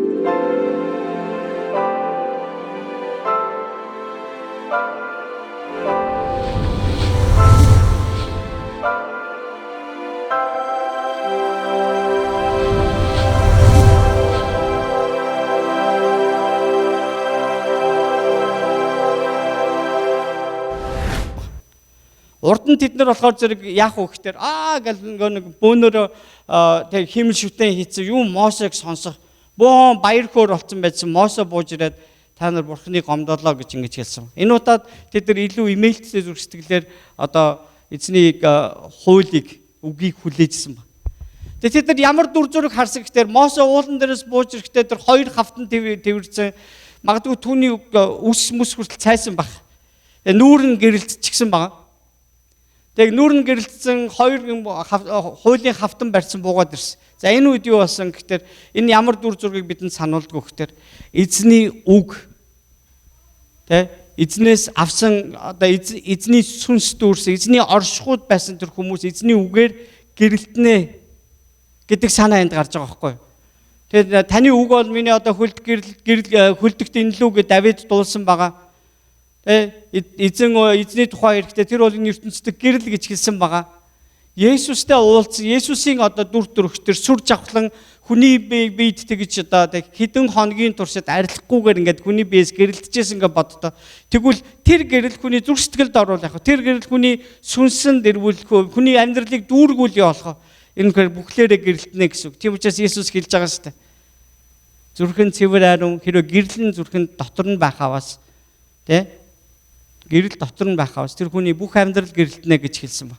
Урд нь тэд нар болохоор зэрэг яах вэ гэхээр гэл нэг бөөнөрөө тэг химэл шүтэн хийцэн юм Мосег сонсох бөөн баяр хөөр болсон байсан Мосе бууж ирээд та нар бурхныг гомдоолоо гэж ингэж хэлсэн. Энэ удаад тэд нар илүү имэйлтэй зүрхсэтгэлээр одоо эзний хуулийг үгийг хүлээжсэн ба. Тэгээд тэд нар ямар дүр зураг харсан гэхээр Мосе уулан дээрээс бууж ирэхдээ тэр хоёр хавтан тэрвэрсэн магадгүй түүний үс мэс хүртэл цайсан баг. Нүүрэн гэрэлтчихсэн баг. Тэг нүүрэн гэрэлтсэн хоёр хуулийн хавтан барьсан буугаад ирсэн. За энэ үед юу болсон гэхээр энэ ямар дүр зургийг бидэнд сануулдаг гэхээр эзний үг эзнээс авсан одоо эзний сүнс дүүрсэн эзний оршихуйд байсан тэр хүмүүс эзний үгээр гэрэлтнэ гэдэг санаа энд гарч байгаа байхгүй юу. Тэгэхээр таны үг бол миний одоо хүлдэгт инлүү гэж Давид дуулсан байгаа. Эзний тухай хэрэгтэй тэр бол энэ ертөнцид гэрэл гэж хэлсэн байгаа. Есүстэй уулзсан Есүсийн одоо дүр төрхтөр сүр жавхлан хүний биед тэгж одоо хэдэн хоногийн туршид арилахгүйгээр ингээд хүний биес гэрэлтжсэн гэж боддоо. Тэгвэл тэр гэрэл хүний зүрх сэтгэлд оруулах. Тэр гэрэл хүний сүнсэнд ирүүлэх, хүний амьдралыг дүүргүүлээ болох. Энэ бүхлээрээ гэрэлтнэ гэсэн үг. Тийм учраас Есүс хэлж байгаа шүү дээ. Зүрхэн цэвэр ариун хэрвээ гэрлэн зүрхэн дотор нь байх аваас гэрэл дотор нь байх аваас тэр хүний бүх амьдрал гэрэлтнэ гэж хэлсэн ба.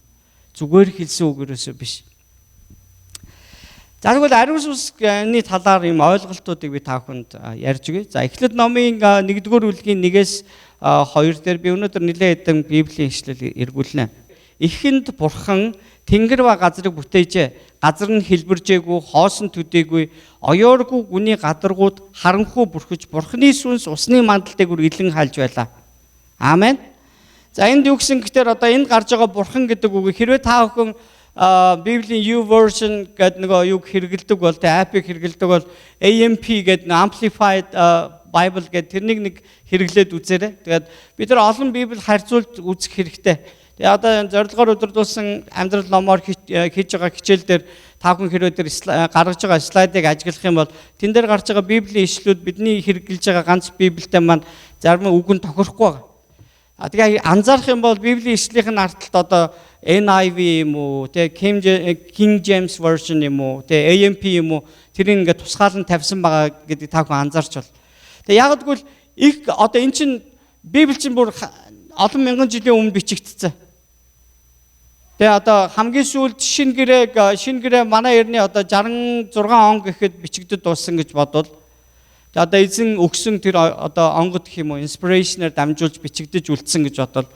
Зүгээр хэлсэн үг ерөөсөө биш. За тэгвэл ариун сүнсний талаар юм ойлголтуудыг би та бүхэнд ярьж өгье. За Эхлэл номын 1-р бүлгийн 1-ээс 2 дээр би өнөөдөр нэлээд хэдэн Библийн ишлэл эргүүлнэ. Эхэнд Бурхан тэнгэр ба газрыг бүтээжээ. Газар нь хэлбэржээгүй, хоосон төдийгүй, оёоргүй гүний гадаргууд харанхуй бүрхэж Бурханы сүнс усны мандалтыг үргэлэн хайлж байлаа. Амен. За энд юу гэсэн гэхээр одоо энд гарч байгаа Бурхан гэдэг үг хэрвээ та бүхэн Библийн YouVersion гэдэг нэг юг хэрэгэлдэг бол app-ыг хэрэгэлдэг бол AMP гэдэг Amplified Bible гэдэг тэрнийг нэг хэрэглээд үзээрэй. Тэгээд бид нар олон Библи харьцуулж үзэх хэрэгтэй. Тэгээд одоо зорилгоор өдөрдүүлсэн амьдрал номоор хийж байгаа хичээл дээр та бүхэн хэрвээ тэр гаргаж байгаа слайдыг ажиглах юм бол тэн дээр гарч байгаа Библийн ишлүүд бидний хэрэгжилж байгаа ганц Библитэй маань зарим үг нь тохирохгүй байгаа. Тэгээ анзаарах юм бол Библийн ишлэлийн арталт одоо NIV юм уу, King James version юм уу, AMP юм уу тэрийг ингээд тусгаалan тавьсан байгаа гэдэг та бүхэн анзаарч бол. Тэгээ яг гэвэл их одоо эн чинь Библи чинь бүр олон мянган жилийн өмнө бичигдсэн. Тэгээ одоо хамгийн сүүлд шинэ гэрээ манай эртний одоо 66 он гэхэд бичигдэж дууссан гэж бодвол тэгээ одоо эзэн өгсөн тэр одоо онгод гэх юм уу инспирашнээр дамжуулж бичигдэж үлдсэн гэж бодвол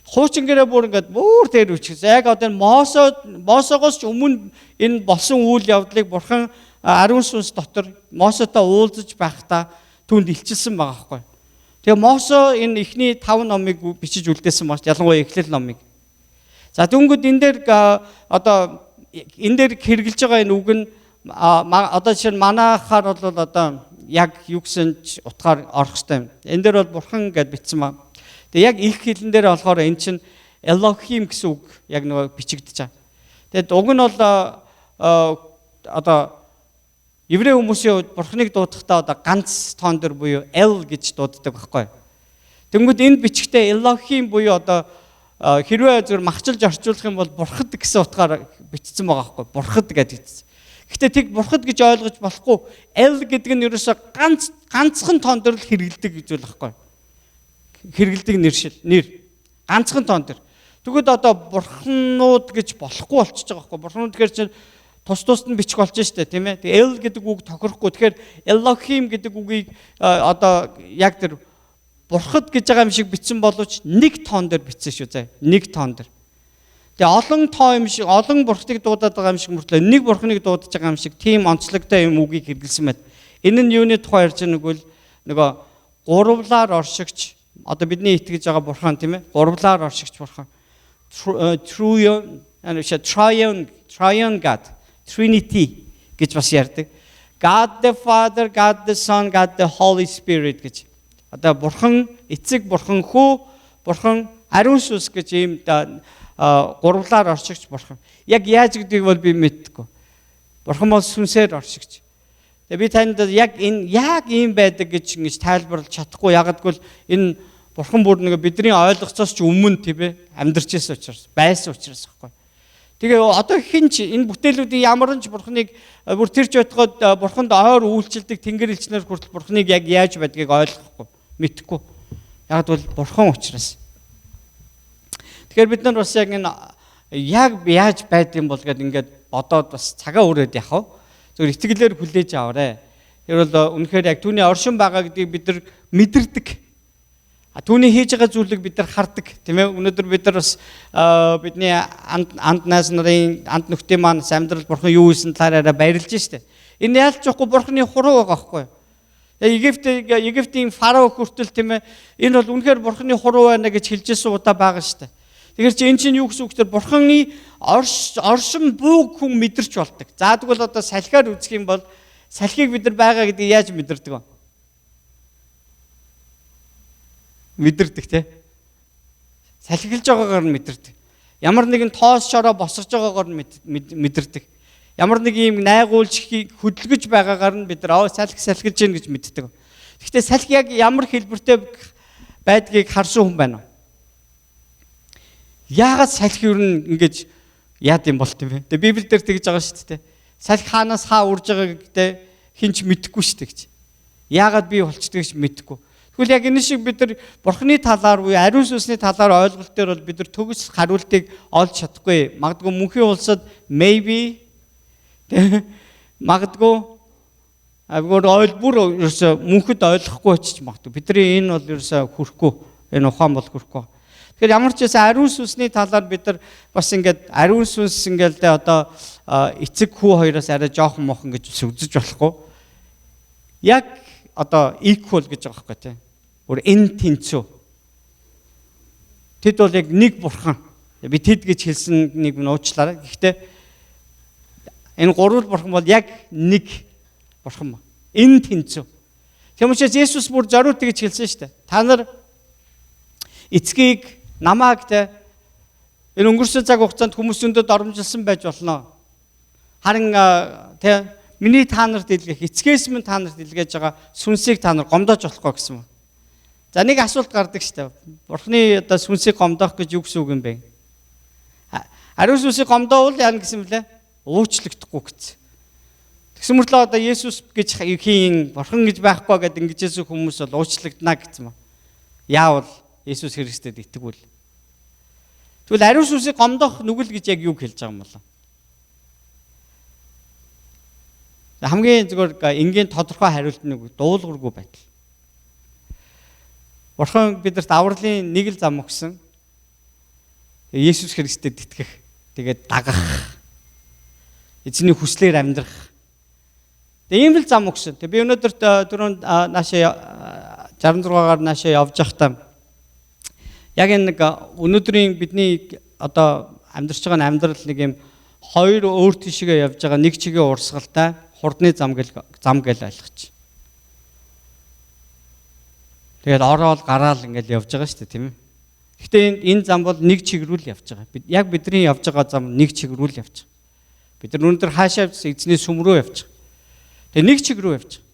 хуучин гэрээ бүр ингээд бүр тэр үчигсэн. Яг одоо Мосогоос ч өмнө энэ болсон үйл явдлыг Бурхан ариун сүнс дотор Мосетой уулзаж байхдаа түүнд илчилсэн байгаа байхгүй. Тэгээ Мосе энэ эхний 5 номыг бичиж үлдээсэн маш ялангуяа Эхлэл номыг. За дүнгууд энэ дээр одоо энэ дээр хэрэгжилж байгаа энэ үг нь одоо жишээ нь манайхаар бол одоо яг юу гэсэн ч утгаар орох хэвээр. Энэ дээр бол Бурхан гэд бичсэн ба. Тэгээ яг их хэлэн дээр болохоор эн чинь Elohim гэсэн үг яг нөгөө бичигдэж байгаа. Тэгээд уг нь бол одоо еврей хүмүүсийн хувьд Бурханыг дуудахдаа одоо ганц тоон дээр буюу L гэж дууддаг байхгүй. Тэнгүүд энэ бичгтээ Elohim буюу одоо хэрвээ зөв махчилж орчуулах юм бол бурхад гэсэн утгаар бичсэн байгаа байхгүй. Бурхад гэдэг. Гэхдээ тэг бурхад гэж ойлгож болохгүй. L гэдэг нь ерөөсө ганцхан тоон дээр л хэрэгэлдэг гэж бол байхгүй. Хэрэгэлдэг нэр. Ганцхан тоон дээр. Тэгвэл одоо бурхнууд гэж болохгүй болчихж байгаа байхгүй. Бурхнууд гэхэр чинь тус нь бичих болж штэ тийм ээ. Тэгээ L гэдэг үг тохирохгүй. Тэгэхээр Elohim гэдэг үгийг одоо яг тэр бурхад гэж байгаа юм шиг бичсэн боловч нэг тоон дээр бичсэн шүү заа. Нэг тоон дээр. Тэгээ олон тоо юм шиг олон бурхтыг дуудаад байгаа юм шиг мөртлөө нэг бурхныг дуудаж байгаа юм шиг тийм онцлогтой юм үгийг хэрэглэсэн байт. Энэ нь юуны тухай ярьж байгаа нэгвэл нөгөө гурвлаар оршигч одоо бидний итгэж байгаа бурхан тийм ээ. Гурвлаар оршигч бурхан. Triune God, Trinity гэж бас ярьдаг. God the Father, God the Son, God the Holy Spirit гэж. Одоо бурхан эцэг, бурхан хүү, бурхан ариун сүнс гэж ийм гурвлаар оршигч бурхан. Яг яаж гэдгийг бол би мэдтэггүй. Бурхан бол сүнсээр оршигч. Тэгээ би танд яг ийм байдаг гэж ингэж тайлбарлаж чадахгүй. Ягдгүй энэ бурхан бүр нэг бидний ойлгоцоос ч өмнө тийм ээ амьдарч байсан учраас, байсан учраас байхгүй. Тэгээ одоо хинч энэ бүтээлүүдийн ямар ч бурханыг бүр тэрч байтгаад бурханд ойр үйлчлдэг тэнгэр элчнэр хүртэл бурханыг яг яаж байдгийг ойлгохгүй, мэдэхгүй. Яг бол бурхан учраас. Тэгэхээр бид нар бас яг энэ яг яаж байдсан бол гэдээ ингээд бодоод бас цагаа өрөөд яхав. Зөв итгэлээр хүлээж аваарэ. Тэр бол үнэхээр яг түүний оршин байгаа гэдгийг бид нар мэдэрдэг. Түүний хийж байгаа зүйлийг бид нар хардаг, тийм ээ. Өнөөдөр бид нар бас бидний анд найз нарын анд нөхдийн маань амьдрал бурхан юу хийсэн талаараа баярлж штэ. Энэ ялч жоохгүй бурханы хуруу байгаа байхгүй юу? Египтийн фарао хүртэл тийм ээ. Энэ бол үнэхээр бурханы хуруу байна гэж хэлжсэн удаа байгаа штэ. Тэгэхээр чи эн чинь юу гэсэн үг вэ? Бурханы оршин бууг хүн мэдэрч болдог. За тэгвэл одоо салхиар үзэх юм бол салхийг бид нар байгаа гэдгийг яаж мэдэрдэг вэ? Мэдэрдэг те. Салхилж байгаагаар нь мэдэрдэг. Ямар нэгэн тоос шороо босгож байгаагаар нь мэдэрдэг. Ямар нэг юм найгуулж хөдөлгөж байгаагаар нь бид нар салхилж гин гэж мэддэг. Гэхдээ салхи яг ямар хэлбэртэй байдгийг харсан хүн байна уу? Яагаад салхи юу ингэж яад юм бол тийм вэ? Тэгээ Библиэлд тэгж байгаа шүү дээ. Салхи хаанаас хаа урж байгааг гэдэг хинч мэдэхгүй шүү дээ гэж. Яагаад би болчдөг гэж мэдэхгүй. Тэгвэл яг энэ шиг бид нар бурхны талаар буюу ариун сүнсний талаар ойлголт дээр бол бид нар төгс хариултыг олж чадахгүй. Магадгүй мөнхийн улсад maybe магадгүй бүр ерөөсө мөнхөд ойлгохгүй ч магадгүй. Бидний энэ бол ерөөсө хүрхгүй. Энэ ухаан бол хүрхгүй. Тэгэхээр ямар ч байсан ариун сүнсний талаар бид нар бас ингээд ариун сүнс ингээл дээ одоо эцэг хүү хоёроос арай жоохон мохон гэж үзэж болохгүй. Яг одоо equal гэж байгаа байхгүй тийм. Бүр энэ тэнцүү. Тэд бол яг нэг бурхан. Би тэд гэж хэлсэн нэг нь уучлаарай. Гэхдээ энэ гурвал бурхан бол яг нэг бурхан ба. Энэ тэнцүү. Тийм учраас Есүс бүр зориуд гэж хэлсэн шүү дээ. Та нар эцгийг намааг те энэ өнгөрсөн цаг хугацаанд хүмүүс зөндөд оромжилсан байж болно. Харин те миний та нарт илгээх эцгээс минь та нарт илгээж байгаа сүнсийг та нар гомдоож болохгүй гэсэн юм. За нэг асуулт гардаг шүү дээ. Бурхны одоо сүнсийг гомдоох гэж юу гэсэн үг юм бэ? Ариун сүнсийг гомдоовол яа гэсэн мөлий? Уучлагдахгүй гэсэн. Тэгсэн мөртлөө одоо Есүс гэж хийн бурхан гэж байхгүй гэдэг ингэжсэн хүмүүс бол уучлагдана гэсэн юм. Яавал Есүс Христэд итгэвэл. Тэгвэл ариун сүнсийг гомдоох нүгэл гэж яг юу хэлж байгаа юм бол? Хамгийн зөвхөн энгийн тодорхой хариулт нэг дуулуургүй байдал. Бурхан бидэрт авралын нэг л зам өгсөн. Есүс Христэд итгэх, тэгээд дагах. Эзний хүслээр амьдрах. Тэгээд ийм л зам өгсөн. Тэгээд би өнөөдөр түрүүн наашаа 66-аар наашаа явж байхдаа яг энэ нэг өнөөдрийн бидний одоо амьдарч байгаа амьдрал нэг юм хоёр өөр тишгээ явж байгаа нэг чигээ урсгалтай хурдны зам гэл ойлгоч. Тэгээд ороод гараал ингээл явж байгаа шүү дээ, тийм ээ. Гэхдээ энэ зам бол нэг чиглэл явж байгаа. Яг бидний явж байгаа зам нэг чиглэл явж байгаа. Бид нар өнөөдөр хаашаа эзний сүм рүү явж байгаа. Тэгээд нэг чиглэл явж байгаа.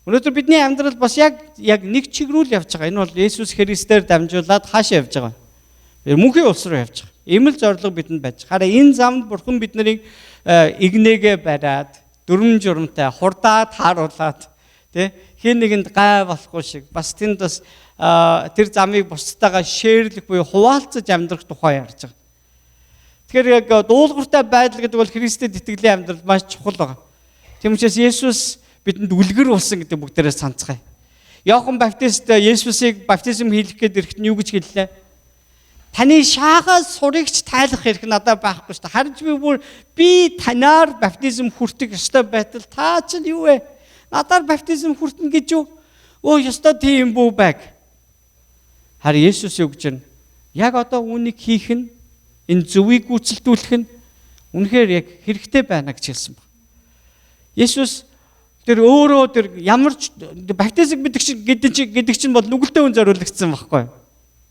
Өнөөдөр бидний амьдрал бас яг нэг чиглэл явж байгаа. Энэ бол Есүс Христээр дамжуулаад хаашаа явж байгаа. Мөнхийн улс руу явж байгаа. Ийм л зорилго бидэнд байж. Хараа энэ замд Бурхан биднийг игнэгээ бариад, дүрм журамтай хурдаад хааруулад тий хин нэгэнд гай болохгүй шиг бас тэнд бас тэр замыг бусдаагаа шеэрлэх буюу хуваалцаж амьдрах тухай ярьж байгаа. Тэгэхээр яг дуулууртай байдал гэдэг бол Христэд итгэлийн амьдрал маш чухал байгаа. Тийм учраас Есүс бидэнд үлгэр болсон гэдэг бүгдээрээ санацгаая. Иохан Баптист Есүсийг баптизм хийх гээд ирэхэд нь юу гэж хэллээ? Таны шаагаас сурагч тайлах хэрэг надад байхгүй шүү дээ. Харин би танаар баптизм хүртэх ёстой байтал та чинь юу вэ? Надаар баптизм хүртэн гэж юу? Ёстой тийм бүү байг. Харин Есүс юу гэж байна? Яг одоо үүнийг хийх нь энэ зөвийг гүйцэлдүүлэх нь үнэхээр яг хэрэгтэй байна гэж хэлсэн баг. Есүс Тэр өөрөө тэр ямар ч баптизм гэдэг чинь бол нүгэлтэй хүн зориулагдсан байхгүй юу?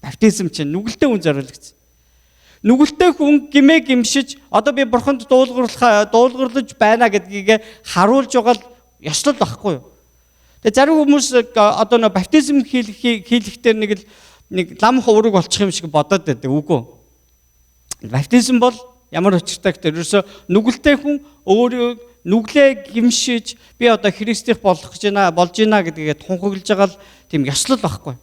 Баптизм чинь нүгэлтэй хүн зориулагдсан. Нүгэлтэй хүн гимээ гимшиж одоо би бурханд дуулгарлаж байна гэдгийг харуулж байгаа л ёслол байхгүй юу? Тэгээ зарим хүмүүс одоо нөө баптизм хийлэхдээ нэг лам хувраг болчих юм шиг бодоод байдаг үгүй. Баптизм бол ямар учиртай гэхээр ерөөсө нүгэлтэй хүн өөрөө нүглээ гимшиж би одоо христийнх болж байна гэдгийг тунхаглаж байгаа л тийм ёслол байхгүй.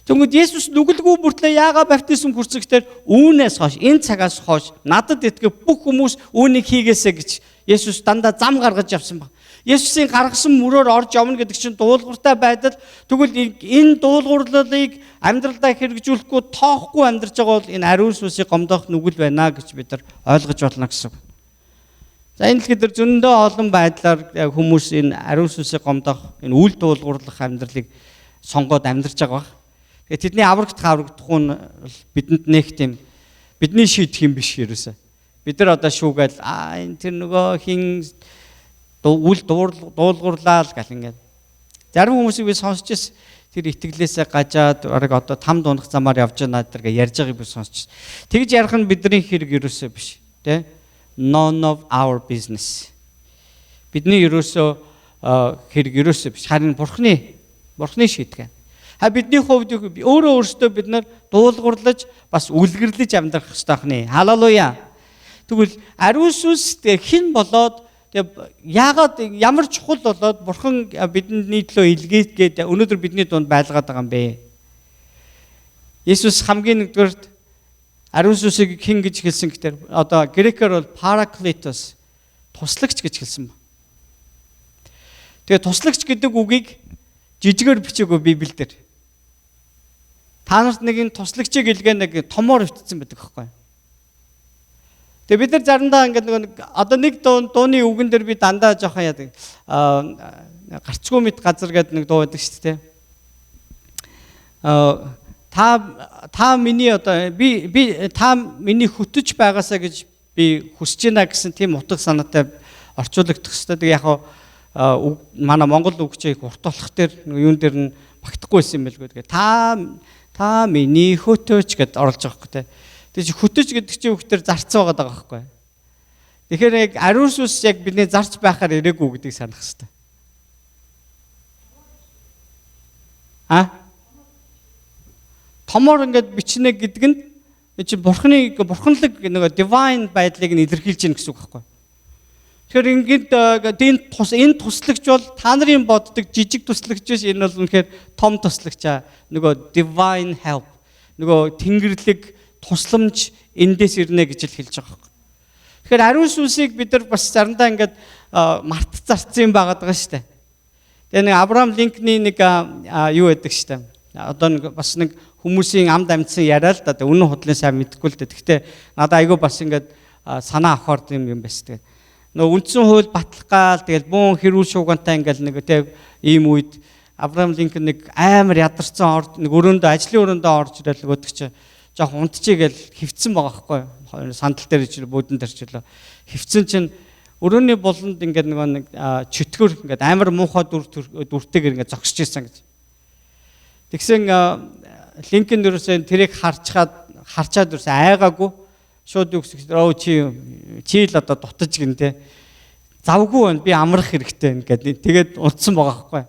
Тэгвэл Есүс нүгэлгүй бүртлээ яагаад баптизм хүрсэн гэхээр үүнээс хойш энэ цагаас хойш надад итгэх бүх хүмүүс үүнийг хийгээсэ гэж Есүс дандаа зам гаргаж явсан баг. Есүсийн гаргасан мөрөөр орж явна гэдэг чинь дуулууртай байдал. Тэгвэл энэ дуулуурлалыг амьдралдаа хэрэгжүүлэхгүй тоохгүй амьдарч байгаа бол энэ ариун сүнсийг гомдоох нүгэл байна гэж бид нар ойлгож болно гэсэн. За энэ л гэдэг зөндөө олон байдлаар хүмүүс энэ ариун сүнсийг гомдоох энэ үйл дуулуурлах амьдралыг сонгоод амьдарч байгаа баг. Тэгээ тэдний аврагдах нь бидэнд нэг тийм бидний шийдэх юм биш ерөөсөө. Бид нар одоо шүүгээл энэ тэр нөгөө хин үл дуулуурлаа л гал ингээд. Зарим хүмүүсийг би сонсч ирсэн. Тэр итгэлээсээ гажаад орог одоо там дундах замаар явж байна гэдэг ярьж байгааг би сонсч. Тэгж ярих нь бидний хэрэг ерөөсөө биш, тэ? None of our business. Бидний ерөөсөө хэрэг ерөөсөө биш. Харин бурхны шийдэх. Бидний хувьд өөрөөсөө бид нар дуулуурлаж бас үлгэрлэж амьдрах хэрэгтэй хнэ. Халелуя. Тэгвэл ариун сүнс хэн болоод яагаад ямар чухал болоод бурхан бидний төлөө илгээгээд өнөөдөр бидний дунд байлгаад байгаа юм бэ? Есүс хамгийн нэгдүгээр ариун сүнсийг хэн гэж хэлсэн гэхээр одоо грекээр бол параклитос туслагч гэж хэлсэн ба. Тэгээ туслагч гэдэг үгийг жижигээр бичээгүй Библиэлд. Та нарт нэг туслагчийг илгээ нэг томоор өвтсөн байдаг байхгүй юу? Тэгээ бид нар заримдаа ингээд одоо нэг дууны үгэн дээр би дандаа жоохон яадаг гарцгүй мэд газар гэдэг нэг дуу байдаг шүү дээ. Та миний одоо би та миний хөтөж байгаасаа гэж би хүсэж байна гэсэн тийм утга санаатай орчуулагдах хэрэгтэй. Тэгээ яг манай Монгол үгчийг урт болох дээр юун дээр нь багтахгүйсэн юм байлгүй. Тэгээ та миний хөтөж гэдээ оруулж байгаа хөөхтэй. Тэгээ хөтөж гэдэг чинь үгтэр зарцсан байгаа байхгүй. Тэгэхээр яг ариун сүнс яг бидний зарц байхаар ирээгүй гэдгийг санах хэрэгтэй. Томор ингээд бичнэ гэдэг нь чи бурханлаг нэг divine байдлыг нь илэрхийлж гин гэсэн үг байхгүй. Тэгэхээр ингээд энэ туслагч бол та нарын боддог жижиг туслагч биш, энэ бол үнэхээр том туслагч нөгөө divine help нөгөө тэнгэрлэг тусламж эндээс ирнэ гэж л хэлж байгаа юм. Тэгэхээр ариун сүнсийг бид нар бас заримдаа ингээд март зарцсан байгаад байгаа шүү дээ. Тэгээ нэг Авраам Линкний нэг юу байдаг шүү дээ. Одоо нэг бас нэг хүмүүсийн амд амьдсан яриа л да. Үнэн худлын сайн мэдэхгүй л дээ. Гэхдээ надад айгүй бас ингээд санаа авахар юм байсан. Тэгээ нөгөө үндсэн хууль баталгаал тэгэл бүүн хэрүүл шуугантай ингээд нэг тэг ийм үед Авраам Линкн нэг амар ядарсан орд нэг өрөөндөө ажлын өрөөндөө орж ирэл нөгөөдөг чи жоох унтчихгээл хөвцсөн байгаа байхгүй. Сандал дээр ичил буудан дээр ичил хөвцөн чинь өрөөний болонд ингээд нэг чөтгөр ингээд амар муухай дүртэйгэр ингээд зогсож ирсэн гэж. Тэгсэн Линкн дөрөсөө тэрийг харчаад дөрөсөө айгаагүй шууд үгсэх чи л одоо дутаж гинтэй завгүй байна би амрах хэрэгтэй ингээд тэгээд унтсан байгаа байхгүй.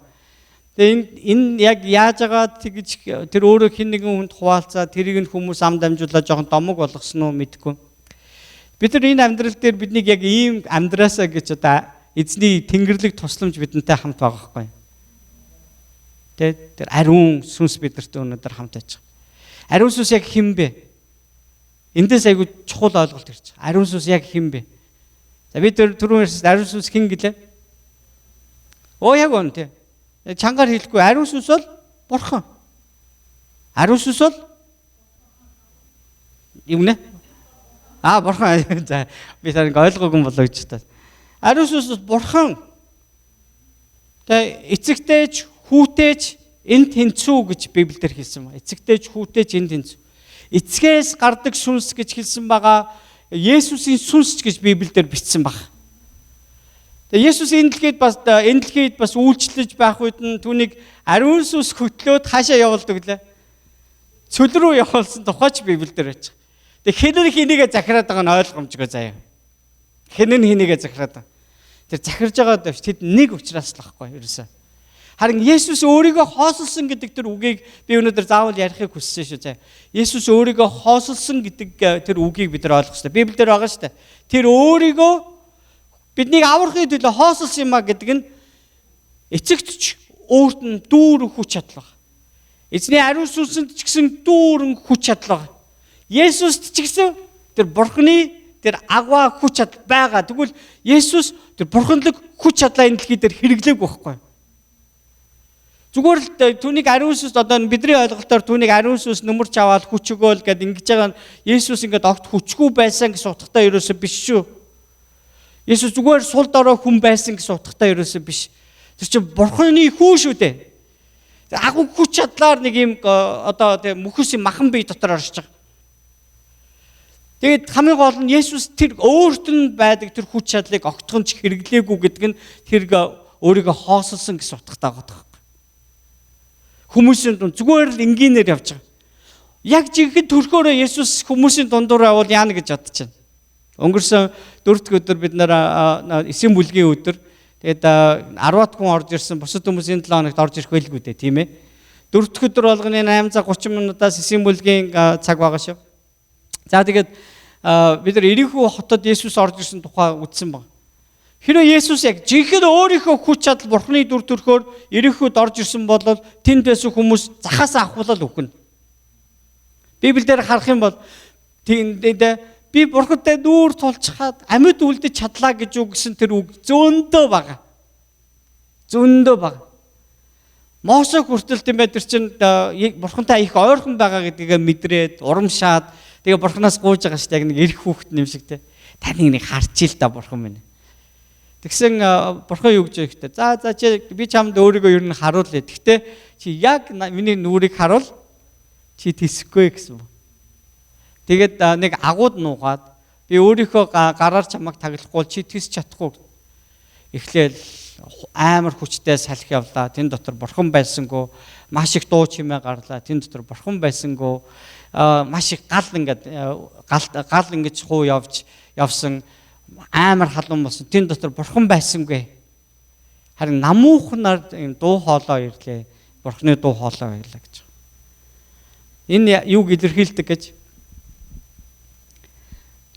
Тэгээ энэ яг яаж агаад тэгж тэр өөрөө хин нэгэн хүнд хуваалцаа тэрийг нь хүмүүс ам дамжуулаад жоохон домог болгосон уу мэдэхгүй. Бид нар энэ амьдрал дээр биднийг яг ийм амьдраасаа гэж одоо эзний тэнгэрлэг тусламж бидэнтэй хамт байгаа байхгүй. Тэр ариун сүнс бидэртэй өнөөдөр хамт байж байгаа. Ариун сүнс яг хэн бэ? Эндээс айгүй чухал ойлголт ирж байгаа. Ариун сүнс яг хэн бэ? За бид түрүүн ариун сүнс хэн гэлээ? Яг үнэ тий. Чангаар хэлэхгүй ариун сүнс бол бурхан. Ариун сүнс бол юм нэ? Бурхан. За би сарын ойлгоогүй болоо гэж та. Ариун сүнс бурхан. Тэгээ эцэгтэйч хүүтэйч энд тэнцүү гэж Библиэлд хэлсэн байна. Эцэгтэйч хүүтэйч энд тэнцүү. Эцгээс гардаг сүнс гэж хэлсэн байгаа. Есүсийн сүнс гэж Библиэлд бичсэн баг. Тэгээ Есүс энэ дэлхийд бас үйлчлэж байх үед нь түүнийг ариун сүнс хөтлөөд хаашаа явуулдаг лээ. Цөл рүү явуулсан тухайч Библиэлд байж байгаа. Тэгээ хинэр хинийгээ захираад байгаа нь ойлгомжгүй заяа. Хинэн хинийгээ захираад байгаа. Тэр захирж байгаа дэвч тэд нэг учраас л байхгүй ерөөсөө. Харин Есүс өөрийгөө хоосолсон гэдэг тэр үгийг би өнөөдөр заавал ярихыг хүссэн шүү заяа. Есүс өөрийгөө хоосолсон гэдэг тэр үгийг бид нар ойлгох хэрэгтэй. Библиэлд байгаа шүү дээ. Тэр өөрийгөө биднийг аврахын төлөө хоосолсон юм а гэдэг нь эцэгтч өөрт нь дүүрэн хүч чадал байна. Эзний ариун сүнсэнд ч гэсэн дүүрэн хүч чадал байна. Есүст ч гэсэн тэр бурхны тэр агва хүч чадал байгаа. Тэгвэл Есүс тэр бурханлаг хүч чадлаа энэ дэлхий дээр хэрэглэег байхгүй. Зүгээр л түүнийг ариун сүнс одоо бидний ойлголтоор түүнийг ариун сүнс нөмөрч аваад хүч өгөөл гэд ингэж байгаа нь Есүс ингээд огт хүчгүй байсан гэсэн утгатай ерөөсөө биш шүү. Есүс зүгээр сул дорой хүн байсан гэсэн утгатай ерөөсөө биш. Тэр чинь бурханы хүн шүү дээ. Агуу хүч чадлаар нэг юм одоо тийм мөхөс махан бие дотор оршиж байгаа. Тэгээд хамгийн гол нь Есүс тэр өөрт нь байдаг тэр хүч чадлыг огтхонч хэрэглээгүй гэдэг нь тэр өөрийгөө хоосолсон гэсэн утгатай байгаа. Хүмүүсийн дунд зүгээр л энгийнээр явж байгаа. Яг жинхэнэ төрхөөрөө Есүс хүмүүсийн дундуур авал яана гэж бодож байна. Өнгөрсөн 4 дахь өдөр бид нэр эсийн бүлгийн өдөр тэгээд 10-аад хүн орж ирсэн. Бусад хүмүүсийн 7 хоногт орж ирэх байлгүй дээ, тийм ээ. 4 дахь өдөр болгоны 8:30 минутаас эсийн бүлгийн цаг байгаа шүү. За тэгээд бид нар Ирихүү хотод Есүс орж ирсэн тухай үздсэн баг. Хэрэв Есүс яг жинхэнэ өөрийнхөө хүч чадал бурхны дүр төрхөөр Ирихүүд орж ирсэн бол тэнд байсан хүмүүс захаас авахлал өгнө. Библиэлд харах юм бол тэнд би бурхантай нүүр тулчхаад амьд үлдэж чадлаа гэж үгсэн тэр үг зөндөө байгаа. Зөндөө байгаа. Мосо хүртэл тийм ээ тэр чинь бурхантай их ойрхон байгаа гэдгийг мэдрээд урамшаад тэгээ бурханаас гуйж байгаа шүү дээ. Яг нэг эрх хүүхэд юм шиг те. Таныг нэг харч ил та бурхан минь. Тэгсэн бурхан юу гэж ихтэй. За чи би чамд өөрийгөө ер нь харуулъя. Гэхдээ чи яг миний нүрийг харуул. Чи тэсэхгүй гэсэн. Тэгээд нэг агууд нуугаад би өөрийнхөө гараар чамайг таглахгүй чи тэсч чадахгүй. Эхлээл амар хүчтэй салхи явлаа. Тэн дотор бурхан байсангүй. Маш их дуу чимээ гарлаа. Тэн дотор бурхан байсангүй. Маш их гал ингэж хуу явсан. Амар халуун болсон. Тэн дотор бурхан байсангүй. Харин намуухнаар дуу хоолой ирлээ. Бурханы дуу хоолой байлаа гэж. Энэ юуг илэрхийлдэг гэж?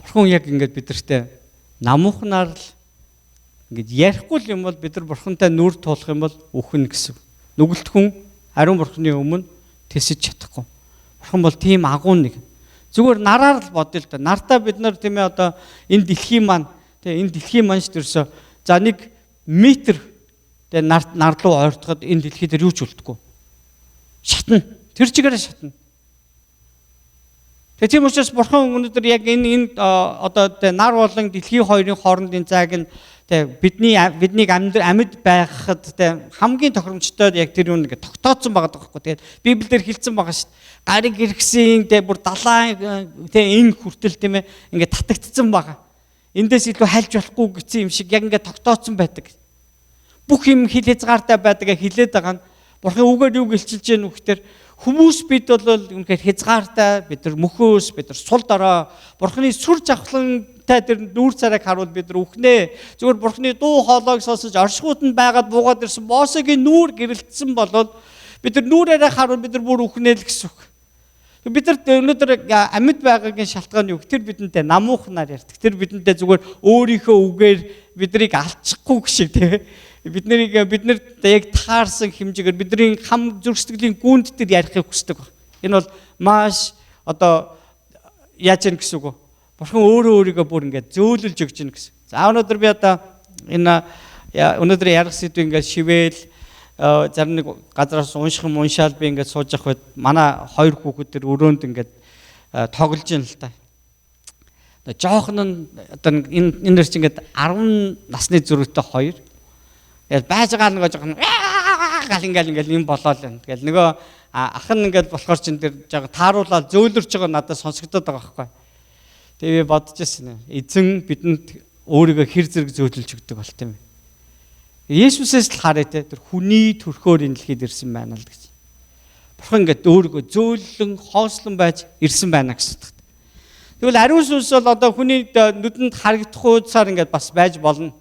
Бурхан яг ингэж бидэртээ намуухнаар л ингэж ярихгүй юм бол бид нар бурхантай нүур тулах юм бол үхэн гэсэн. Нүгэлтхэн ариун бурханы өмнө тэсэж чадахгүй. Бурхан бол тийм агуу нэг. Зүгээр нараар л бодъё л да. Нартаа бид нар тийм ээ одоо энэ дэлхийн маань тийм энэ дэлхийн маань шүү дээрсөө за 1 метр тийм нар руу ойртоход энэ дэлхий дээр юу ч үлдэхгүй. Шатна. Тэр чигээрээ шатна. Тийм учраас бурхан өнөөдөр яг энэ одоо нар болон дэлхийн хоёрын хоорондын зайг нь биднийг амьд байхад хамгийн тохиромжтой яг тэр юм ингээд тогтооцсон байгаа байхгүй. Тэгээд Библиэлд хэлсэн байгаа шүү дээ. Гариг иргсэн бүр далайн энэ хүртэл тийм ээ ингээд татагдсан байгаа. Эндээс илүү хальж болохгүй гэсэн юм шиг яг ингээд тогтооцсон байдаг. Бүх юм хил хязгаартай байдгаа хилээд байгаа нь бурхан үгээр юу гэлчилж яах вэ гэхээр хүмүүс бид бол үнэхээр хязгаартай бид нар мөхөөс бид нар сул дорой бурханы сүр жавхлантай тэр нүүр царайг харуул бид нар үхнээ. Зүгээр бурханы дуу хоолойг сонсож оршихуйд нь байгаад буугаад ирсэн Мосегийн нүүр гэрэлтсэн болол бид нар нүрээрээ харуул бид нар бүр үхнээ л гэсэн үг. Бид нар өнөөдөр амьд байгаагийн шалтгаан юу? Тэр бидэнтэй намуухнаар ярьдаг. Тэр бидэнтэй зүгээр өөрийнхөө үгээр биднийг алчихгүй шиг тийм. Бид нарт яг таарсан хэмжээгээр бидний хам зүрхсэтгэлийн гүнд төр ярихыг хүсдэг баг. Энэ бол маш одоо яаж яах гэсэн үг вэ? Бурхан өөрийнхөө бүр ингээд зөөлөлж өгч гин гэсэн. За өнөөдөр би одоо энэ өнөөдөр ярих сэдв ингээд шивэл зарим нэг газараас уншаал би ингээд сууж явах үед манай 2 хүүхэд төр өрөөнд ингээд тоглож ин л та. Жохон нь одоо энэ чинь ингээд 10 насны зөрүүтэй 2. Тэгээд байж байгаа нөгөө жоохон гал ингээл юм болоод байна. Тэгэл нөгөө ах нь ингээд болохоор чин тэр жоо тааруулаад зөөлөрч байгаа надад сонсогдоод байгаа байхгүй. Тэгээ би бодож ирсэн. Эзэн бидэнд өөрийгөө хэр зэрэг зөөлөлж өгдөг болт юм. Есүсээс л хараа те тэр хүний төрхөөр энэ дэлхийд ирсэн байна л гэж. Бурхан ингээд өөрийгөө зөөлөн хоослон байж ирсэн байна гэсэн үг. Тэгвэл ариун сүнс бол одоо хүний нүдэнд харагдах уудсаар ингээд бас байж болно.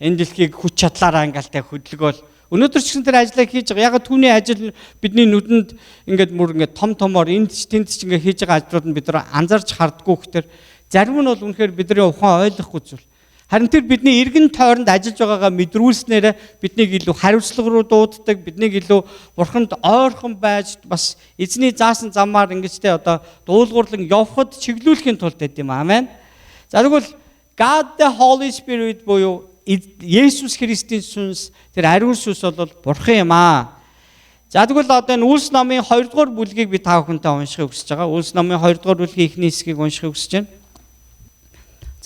Энэ дэлхийг хүч чадлаараа ингээд те хөдөлгөөл өнөөдөр ч гэсэн тэр ажлаа хийж байгаа. Яг түүний ажил бидний нүдэнд ингээд ингээд томоор энд тэнд ч ингээд хийж байгаа ажлууд нь бид нар анзаарч хардггүй гэхээр зарим нь бол үнэхээр бидний ухаан ойлгохгүй зүйл. Харин тэр бидний эргэн тойронд ажиллаж байгаагаа мэдрүүлснээр биднийг илүү хариуцлага руу дууддаг, биднийг илүү бурханд ойрхон байж бас эзний заасан замаар ингэж те одоо дуулуурлан явхад чиглүүлэхийн тулд гэдэг юм. Амен. За тэгвэл God the Holy Spirit буюу Есүс Христийн сүнс тэр ариун сүнс бол бурхан юм аа. За тэгвэл одоо энэ Үлс номын 2 дугаар бүлгийг би та бүхэнтэй уншихыг хүсэж байгаа. Үлс номын 2 дугаар бүлгийн эхний хэсгийг уншихыг хүсэж байна.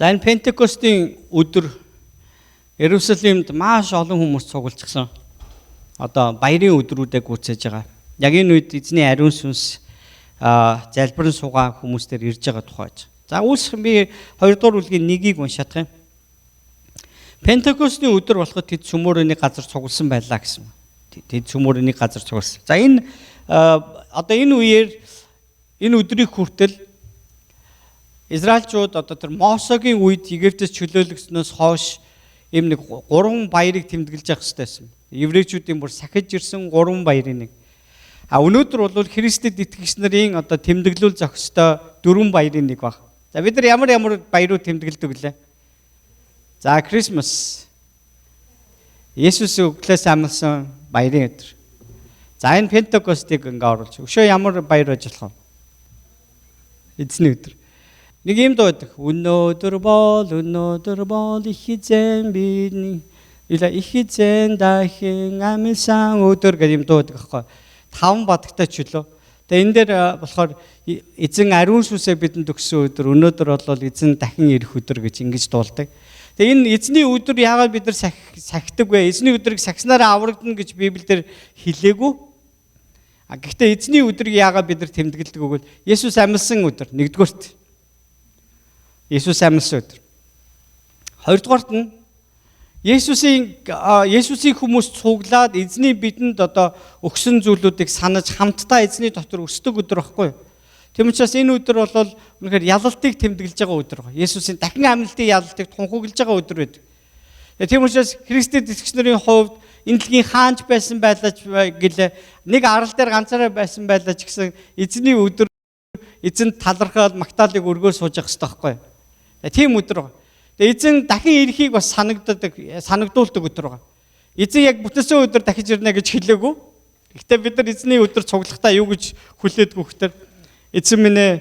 За энэ Пентекостийн өдөр Иерусалимд маш олон хүмүүс цуглуулчихсан. Одоо баярын өдрүүдээ гүйцээж байгаа. Яг энэ үед эзний ариун сүнс залбирэн суугаа хүмүүстээр ирж байгаа тухайж. За Үлс би 2 дугаар бүлгийн 1-ийг уншаадах юм. Пентекостийн өдөр болоход тэд цөмөрөний газар цугласан байлаа гэсэн. Тэд цөмөрөний газар цугласан. За энэ одоо энэ үеэр энэ өдрийг хүртэл Израильчууд одоо тэр Мосогийн үед Египтээс чөлөөлөгснөөс хойш ийм нэг 3 баярыг тэмдэглэж явах хэрэгтэй байсан. Еврейчүүдийн бүр сахиж ирсэн 3 баярын нэг. Өнөөдөр бол Христэд итгэгч нарын одоо тэмдэглүүл зохистой 4 баярын нэг баг. За бид нар ямар баярууд тэмдэглэдэг вүлээ? За Christmas. Есүс өглөөс амласан баярын өдөр. За энэ Пентекостыг ингээ оруулж. Өшөө ямар баяр ажиллах вэ? Эзний өдөр. Нэг юм дуудаг. Өнөөдөр бол их эзэн бидний их эзэн дахин амилсан өдөр гэж юм дуудаг аахгүй. 5 бадагтай чөлөө. Тэгээ энэ дээр болохоор эзэн ариун сүнсээ бидэнд өгсөн өдөр өнөөдөр бол эзэн дахин ирэх өдөр гэж ингэж дуулдаг. Тэгээ энэ эзний өдөр яагаад бид нар сахидаг вэ? Эзний өдрийг сахиснараа аврагдана гэж Библиэлд хэлээгүй. Гэхдээ эзний өдрийг яагаад бид нар тэмдэглэдэг вэ? Есүс амилсан өдөр нэгдүгээрт. Есүс амилсан өдөр. Хоёрдугаарт нь Есүсийг хүмүүс цуглаад эзний бидэнд одоо өгсөн зүйлүүдийг санаж хамтдаа эзний дотор өсдөг өдөр байхгүй юу? Тийм учраас энэ өдөр бол үнэхээр ялалтыг тэмдэглэж байгаа өдөр байна. Есүсийн дахин амьлалтын ялалтыг тунхаглаж байгаа өдөр байдаг. Тийм учраас Христэд итгэгч нарын хувьд энэ дэлхийн хаанч байсан байлаач гэлээ нэг арал дээр ганцаараа байсан байлаач гэсэн эзний өдөр эзэнд талархаад магтаалыг өргөөр сууж явах хэрэгтэй байхгүй юу? Тийм өдөр байна. Тэгээ эзэн дахин ирэхийг бас санагдуулдаг өдөр байна. Эзэн яг бүтээсэн өдөр дахиж ирнэ гэж хэлээгүй. Гэхдээ бид нар эзний өдөр цуглахдаа юу гэж хүлээдгүү гэхээр эзэн минь ээ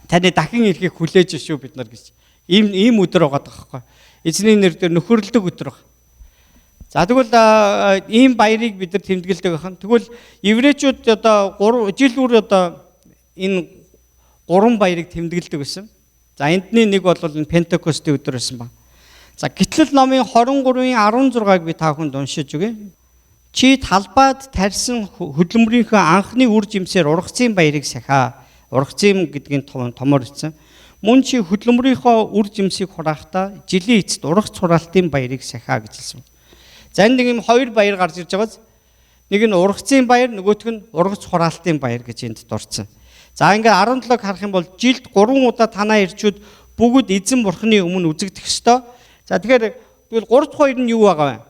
таны дахин ирэхийг хүлээж шүү бид нар гэж. Ийм өдөр байгаа байхгүй. Эзний нэрээр нөхөрлөдөг өдөр байна. За тэгвэл ийм баярыг бид нар тэмдэглэдэг байна. Тэгвэл еврейчүүд одоо жил бүр одоо энэ 3 баярыг тэмдэглэдэг байсан. За эндний нэг бол энэ Пентекостийн өдөр байсан ба. За Гитлэл номын 23-ын 16-ыг би та бүхэнд уншиж өгье. Чи талбайд тарьсан хөдөлмөрийнхөө анхны үр жимсээр ургацын баярыг сахиа. Ургацын гэдгийн томор ицсэн. Мөн чи хөдөлмөрийнхөө үр жимсийг хураахтаа жилийн эцэст ургац хураалтын баярыг сахиа гэж хэлсэн. За энэ нэг юм 2 баяр гарч ирж байгааз. Нэг нь ургацын баяр, нөгөөх нь ургац хураалтын баяр гэж энд дурдсан. За ингээд 17-г харах юм бол жилд 3 удаа танаа ирчүүд бүгд эзэн бурхны өмнө үзэгдэх ёстой. За тэгэхээр 3 дахь хоёр нь юу байгаа вэ?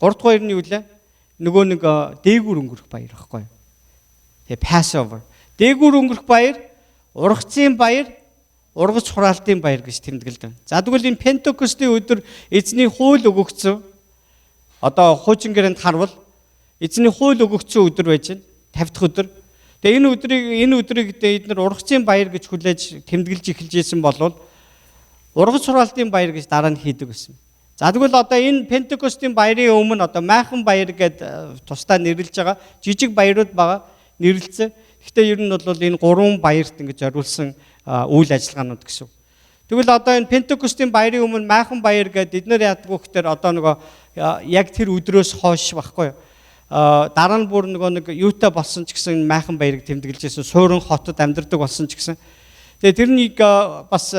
3 дахь хоёр нь юу лээ? Нөгөө нэг дээгүүр өнгөрөх баяр байхгүй юу? Тэгээ Passover. Дээгүүр өнгөрөх баяр, ургацын баяр, ургац хураалтын баяр гэж тэмдэглэдэг. За тэгвэл энэ Пентекостийн өдөр эзний хууль өгөгдсөн. Одоо хуучин гэрээнд харвал эзний хууль өгөгдсөн өдөр байж байна. 50 дахь өдөр. Тэгээ энэ өдрийг эдгээр ургацын баяр гэж хүлээж тэмдэглэж эхэлж исэн болвол ургац хураалтын баяр гэж дараа нь хийдэг гэсэн. За тэгвэл одоо энэ Пентекостийн баярын өмнө одоо майхан баяр гэдэг тусдаа нэрлэж байгаа жижиг баярууд байгаа нэрлэлцээ. Гэхдээ ер нь бол энэ 3 баярт ингэж зориулсан үйл ажиллагаанууд гэсэн. Тэгвэл одоо энэ Пентекостийн баярын өмнө майхан баяр гэдэг эдгээр яадаг вэ гэхээр одоо нөгөө яг тэр өдрөөс хойш багхгүй юу? Дараа нь бүр нэг юутай болсон ч гэсэн майхан баярыг тэмдэглэж байсан суурин хотод амьдардаг болсон ч гэсэн. Тэгээ тэрнийг бас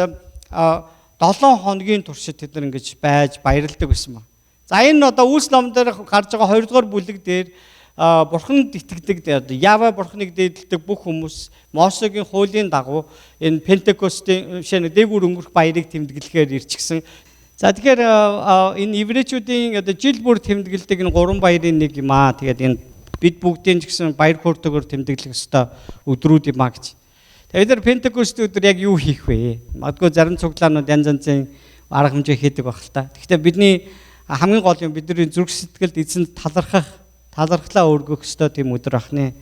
7 хоногийн туршид тэд нар ингэж байж баярлдаг байсан ба. За энэ одоо Үлс ном дээр гарч байгаа 2 дугаар бүлэг дээр бурханд итгэдэг Ява бурханыг дээдэлдэг бүх хүмүүс Мосегийн хуулийн дагуу энэ Пентекостийн шинэ дээгүүр өнгөрөх баярыг тэмдэглэхээр ирчихсэн. За тэгэхээр энэ еврейчүүдийн одоо жил бүр тэмдэглэдэг энэ 3 баярын нэг юм аа. Тэгээд энэ бид бүгдийн ч гэсэн баяр хөөртэйгээр тэмдэглэх ёстой өдрүүд юм аа гэж. Тэгээд бид нар Пентекост өдөр яг юу хийх вэ? Магадгүй зарим цуглаанууд янз янзын арга хэмжээ хийдэг байх л та. Гэхдээ бидний хамгийн гол юм бидний зүрх сэтгэлд эзэнд талархлаа өргөх ёстой тийм өдөр ахны.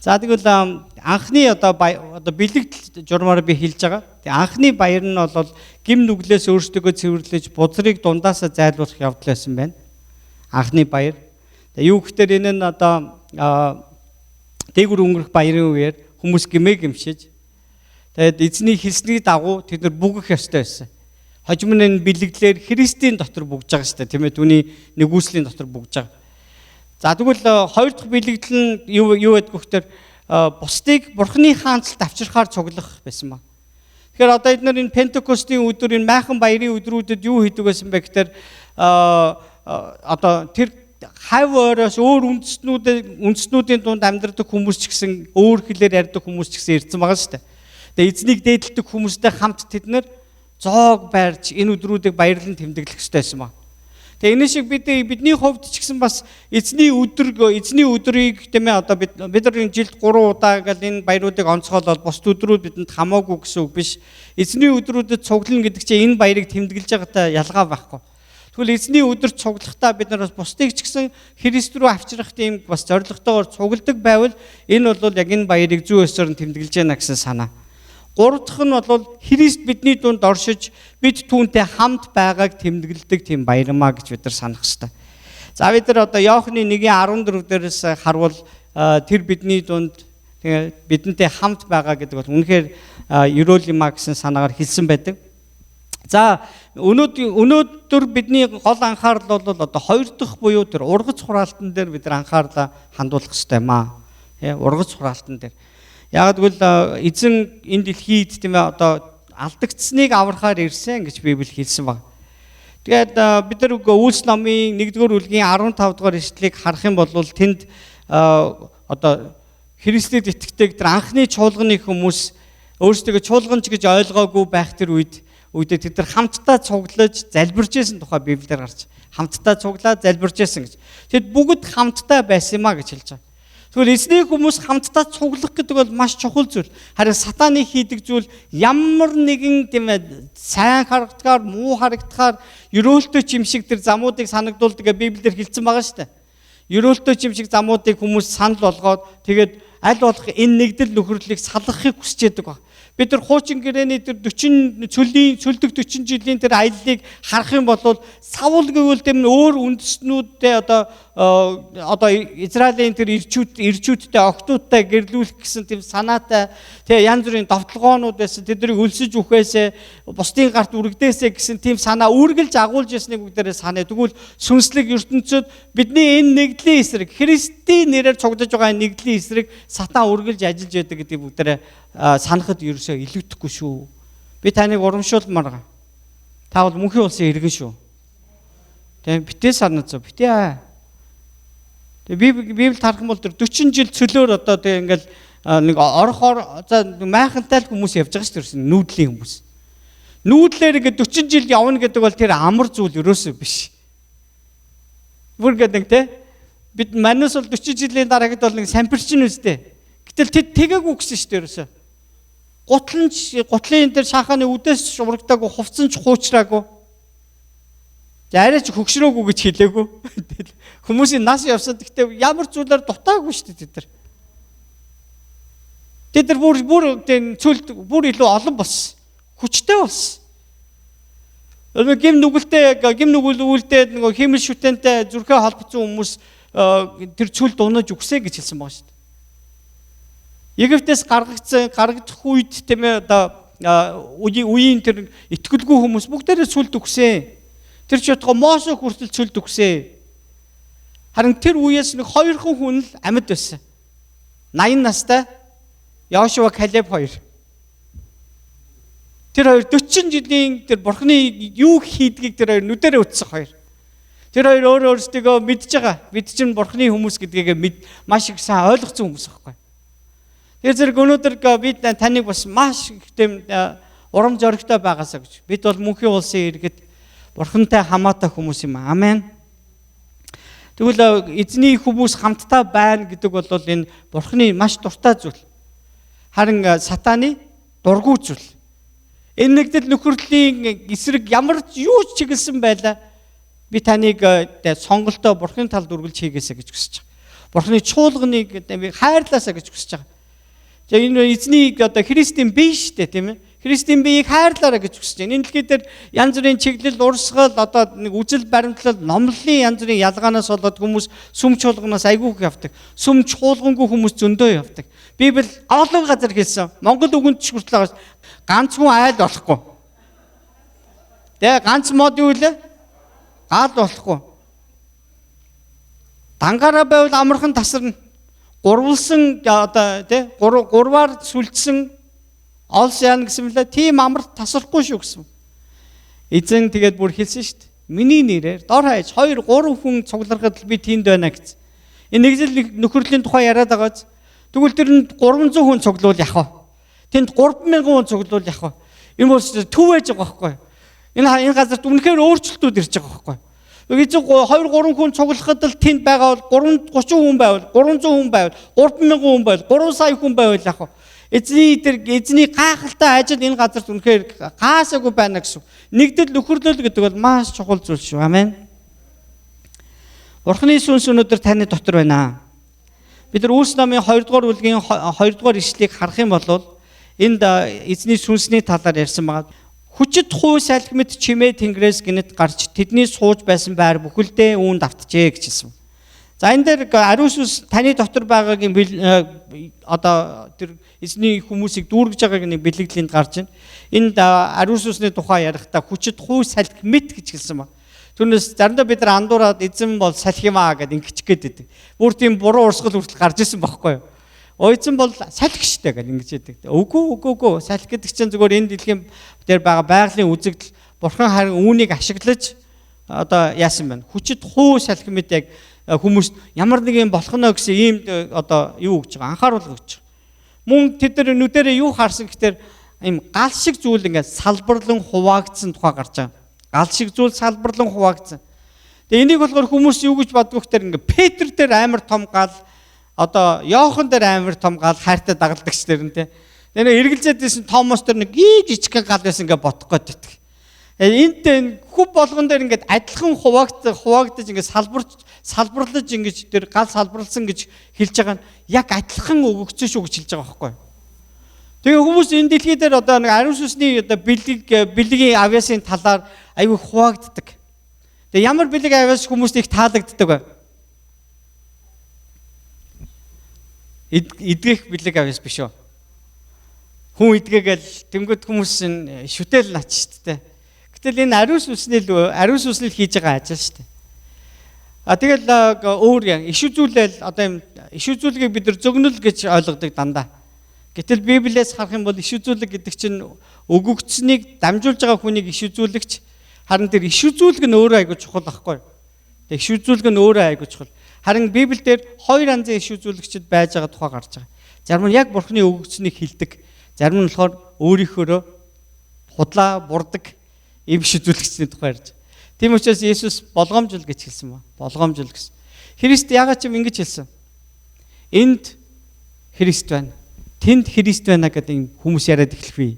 За тэгвэл анхны одоо бэлэгдэл журмаар би хэлж байгаа. Тэг анхны баяр нь бол гим нүглээс өөрсдөө цэвэрлэж бузрыг дундаасаа зайлуулах явдал байсан байна. Анхны баяр. Тэг юу гэхээр энэ нь одоо дээгүр өнгөрөх баярын үеэр хүмүүс гимээ гимшиж тэгээд эзний хэлсний дагуу тэд нар бүгэх ёстой байсан. Хожим нь бэлэгдлэр Христийн дотор бүгж байгаа шүү дээ, тийм ээ, түүний нэгүслийн дотор бүгж байгаа. За тэгвэл хоёр дахь бэлэгдэл нь юу гэдэг вэ гэхээр бусдыг Бурхны хаанчлалд авчирхаар цуглах байсан ба. Тэгэхээр одоо эдгээр энэ Пентекостийн өдөр энэ майхан баярын өдрүүдэд юу хийдэг байсан бэ гэхээр одоо тэр хав ороос өөр үндэстнүүдийн дунд амьдардаг хүмүүс ч гэсэн өөр хэлээр ярьдаг хүмүүс ч гэсэн ирсэн байгаа шүү дээ. Тэгээ эзнийг дээдэлдэг хүмүүстэй хамт тэд нэр зоог байрж энэ өдрүүдийг баярлан тэмдэглэх ёстой байсан ба. Тэгээ энэ шиг бидний хувьд ч гэсэн бас эзний өдрийг тийм ээ одоо бид нар жилд 3 удаа гал энэ баяруудыг онцгойлол бус өдрүүд бидэнд хамаагүй гэсэн үг биш. Эзний өдрүүдэд цуглана гэдэг чинь энэ баярыг тэмдэглэж байгаатай ялгаа байхгүй. Тэгвэл эзний өдөр цуглахдаа бид нар бас бусдыг ч гэсэн Христ рүү авчрах тийм бас зорилготойгоор цугладаг байвал энэ бол яг энэ баярыг зүй өсөөр нь тэмдэглэж байна гэсэн санаа. 3 дахь нь бол Христ бидний дунд оршиж бид түүнтэй хамт байгааг тэмдэглэдэг тийм баярмаа гэж бид нар санах хэрэгтэй. За бид нар одоо Иохны 1:14 дээрээс харвал тэр бидний дунд бидэнтэй хамт байгаа гэдэг бол үнэхээр ерөөл юмаа гэсэн санаагаар хэлсэн байдаг. За өнөөдөр бидний гол анхаарал бол одоо 2 дахь буюу тэр ургац хураалтан дээр бид нар анхаарлаа хандуулах хэрэгтэй юм аа. Ургац хураалтан дээр. Яг тэгвэл эзэн энэ дэлхийд тийм ээ одоо алдагдсныг аврахаар ирсэн гэж Библи хэлсэн байна. Тэгээд бид нар Үлс номын 1-р бүлгийн 15 дугаар ишлэлийг харах юм бол тэнд одоо Христэд итгэдэг тэр анхны чуулганы хүмүүс өөрсдөө чуулганч гэж ойлгоогүй байх тэр үедээ тэд нар хамтдаа цуглаж залбирж байсан тухай Библиэр гарч хамтдаа цуглаад залбирж байсан гэж. Тэгэд бүгд хамтдаа байсан юм а гэж хэлж байгаа. Тэгвэл эзний хүмүүс хамтдаа цуглах гэдэг бол маш чухал зүйл. Харин сатаны хийдэг зүйл ямар нэгэн тийм ээ сайн харагдахаар, муу харагдахаар ерөөлтөө чимшиг тэр замуудыг санагдуулдаг Библиэр хэлсэн байгаа шүү дээ. Ерөөлтөө чимшиг замуудыг хүмүүс санал болгоод тэгээд аль болох энэ нэгдэл нөхөрлөлийг салгахыг хүсэж байдаг ба. Бид нар хуучин гэрээний тэр 40 цөлдөг 40 жилийн тэр аяллыг харах юм бол Саул гэвэл тэр өөр үндэстнүүдтэй одоо Израилийн тэр ирчүүдтэй октоудтай гэрлүүлэх гэсэн тийм санаатай тэгээ янз бүрийн довтлогоонууд байсан тэднийг өлсөж үхээсээ бусдын гарт үргдээсээ гэсэн тийм санаа үргэлж агуулж ясныг бүгдээрээ санаа. Тэгвэл сүнслэг ертөнцид бидний энэ нэгдлийн эсрэг Христийн нэрээр цуглаж байгаа нэгдлийн эсрэг сатан үргэлж ажиллаж байдаг гэдэг бүгдээрээ санахад ерөөсөө илүүдэхгүй шүү. Би таныг урамшуулмаар байгаа. Та бол мөнхийн улсын иргэн шүү. Тэгээ битээ санаа зов. Битээ. Тэгээ Библи харах юм бол 40 жил цөлөөр одоо тэгээ ингээл нэг орохоор за майхантай л хүмүүс явж байгаа шүү дээ. Нүүдлийн хүмүүс. Нүүдлэр ингээд 40 жил явна гэдэг бол тэр амар зүйл ерөөсөө биш. Бүр гэдэг те бид манаас бол 40 жилийн дараагт бол нэг сампирчин үстэй. Гэтэл тэд тэгээгүй гэсэн шүү дээ ерөөсөө. Гутлын дээр шахааны үдээс шуврагдаагүй хувцсан ч хуучраагүй. Арайч хөгшрөөгүй гэж хэлээгүй. Хүмүүсийн нас явсад гэхдээ ямар зүйлээр дутаагүй шүү дээ тэд нар. Тэд нар бүр цүлд бүр илүү олон болсон. Хүчтэй болсон. Гим нүгэл үлдээд нөгөө химэл шүтэнтэй зүрхээ холбоцсон хүмүүс тэр цүлд унаж үгсэ гэж хэлсэн байгаа шүү дээ. Египтээс гаргагдах үед тийм ээ одоо үеийн тэр итгэлгүй хүмүүс бүгдээрээ цүлд үгсэн. Тэр ч ятгаа Мосе хүртэл цүлд үгсэн. Харин тэр үеэс нэг 2 хүн л амьд байсан. 80 настай Йошуа Калеб 2. Тэр хоёр 40 жилийн тэр бурхны юу хийдгийг тэр хоёр нүдэрээ үтсэх хоёр. Тэр хоёр өөрсдөө мэдж байгаа. Бид чинь бурхны хүмүүс гэдгийг маш их сайн ойлгосон хүмүүс аахгүй. Тэр зэрэг өнөөдөр бид таныг бас маш их тийм урам зоригтой байгаасаа гэж. Бид бол мөнхийн улсын иргэд бурхантай хамаатай хүмүүс юм. Амен. Тэгвэл эзний хүмүүс хамтдаа байна гэдэг бол энэ бурхны маш дуртай зүйл. Харин сатаны дургүй зүйл. Энэ нэгдэл нөхөрлийн эсрэг ямар юу ч чиглэсэн байлаа. Би таныг сонголтоо бурхны талд үргэлж хийгээсэ гэж хүсэж байгаа. Бурхны чуулганыг би хайрлаасаа гэж хүсэж байгаа. За энэ эзнийг Христийн бие шүү дээ, тийм ээ. Христийн биеийг хайрлаарай гэж хүсэж байна. Энэ дэлхий дээр янз бүрийн чиглэл, урсгал, нэг үжил баримтлал, номлолын янз бүрийн ялгаанаас болоод хүмүүс сүм чуулганаас айгүй их явдаг. Сүм чуулгангүй хүмүүс зөндөө явдаг. Библи олон газар хэлсэн. Монгол үгэнд ч хүртэл ганц хүн айл болохгүй. Тэгээ ганц мод юу вэ? Гал болохгүй. Дангаараа байвал амархан тасарна. Гурвалсан гурваар сүлжсэн олс яана гэсэн мэлээ. Тийм амар тасрахгүй шүү гэсэн. Эзэн тэгээд бүр хэлсэн шүү дээ. Миний нэрээр дор хаяж 2 3 хүн цуглархад би тийнд байна гэсэн. Энэ нэгжил нөхөрлийн тухай яриад байгааз. Тэгвэл тэр нь 300 хүн цуглуул яах вэ? Тэнд 3000 хүн цуглуул яах вэ? Энэ бол төв байж байгаа байхгүй юу? Энэ газарт үнэхээр өөрчлөлтүүд ирж байгаа байхгүй юу? Эцэг 2 3 хүн цуглахад л тэнд байгаа бол 30 хүн байвал 300 хүн байвал 3000 хүн байвал 3 сая хүн байвал яах вэ? Эзний гайхалтай ажил энэ газарт үнэхээр хаасаагүй байна гэсэн. Нэгдэл нөхөрлөл гэдэг бол маш чухал зүйл шүү. Амен. Бурхны сүнс өнөөдөр таны дотор байна. Бид нар Үлс намын 2 дугаар бүлгийн 2 дугаар ишлэгийг харах юм бол энд эзний сүнсний талаар ярьсан байгаа. Хүчит хуу салхи мэт чимээ тэнгэрээс гинэт гарч тэдний сууж байсан байр бүхэлдээ үүнд автжээ гэж хэлсэн. За энэ дээр ариун сүнс таны дотор байгаагийн тэр эзний хүмүүсийг дүүргэж байгааг нэг бэлэгдлэнд гарч байна. Энд ариун сүнсний тухай ярихдаа хүчит хуу салхи мэт гэж хэлсэн ба. Түүнээс заримдаа бид нар андуураад эзэн бол салхи маа гэдэг ингэч гээд. Бүр тийм буруу урсгал хүртэл гарч ирсэн байхгүй юу? Эзэн бол салхи штэ гэж ингэж яддаг. Үгүй салхи гэдэг чинь зүгээр энэ дэлхийн дээр байгаа байгалийн үзэгдэл бурхан харин үүнийг ашиглаж яасан байна. Хүчит хуу салхи мэт яг хүмүүс ямар нэг юм болох нь гэсэн ийм юу гэж байгаа анхааруулга гэж. Мөн тэд нар нүдэрээ юу харсан гэхээр ийм гал шиг зүйл ингээд салбарлан хуваагдсан тухай гарч байгаа. Гал шиг зүйл салбарлан хуваагдсан. Тэгээ энийг болохоор хүмүүс юу гэж боддог гэхээр ингээд Петр дээр амар том гал Йохан дээр амар том гал хайртай дагалдагч дээр нь те. Тэгээ эргэлзээдсэн Томос дээр нэг жижигхэн гал байсан ингээд бодох гээд байдаг. Энд хүв болгон дээр ингээд адилхан хуваагдаж ингээд салбарлаж ингэж тэр гал салбарлсан гэж хэлж байгаа нь яг адилхан өгөгдсөн шүү гэж хэлж байгаа байхгүй юу. Тэгээ хүмүүс энэ дэлхий дээр нэг ариун сүнсний бэлгийн авьяасын талаар аюу хуваагддаг. Тэгээ ямар бэлэг авьяас хүмүүст их таалагддаг вэ? Идгэх бэлэг авьяас биш үү? Хүн идгээгээл тэнгууд хүмүүс шүтэл наач шүү дээ. Гэтэл энэ ариун сүнснэл хийж байгаа ажил шүү дээ. Тэгэл өөр иш үзүүлэл юм иш үзүүлгийг бид нар зөгнөл гэж ойлгодог дандаа. Гэтэл Библиэс харах юм бол иш үзүүлэг гэдэг чинь өгөгдсөнийг дамжуулж байгаа хүнийг иш үзүүлэгч харин тэр иш үзүүлэг нь өөрөө айгүй чухал байхгүй. Тэг иш үзүүлэг нь өөрөө айгүй чухал. Харин Библиэлд 2 янзын иш үзүүлэгчд байж байгаа тухай гарч байгаа. Зарим нь яг бурхны өгөгдсөнийг хэлдэг. Зарим нь болохоор өөрийнхөө худлаа бурдаг ийм иш үзүүлэгчний тухай ярьж. Тийм учраас Есүс болгоомжл гэж хэлсэн ба. Болгоомжл гэсэн. Христ ягаад ч юм ингэж хэлсэн. Энд Христ байна. Тэнд Христ байна гэдэг хүмүүс яриад эхлэх бий.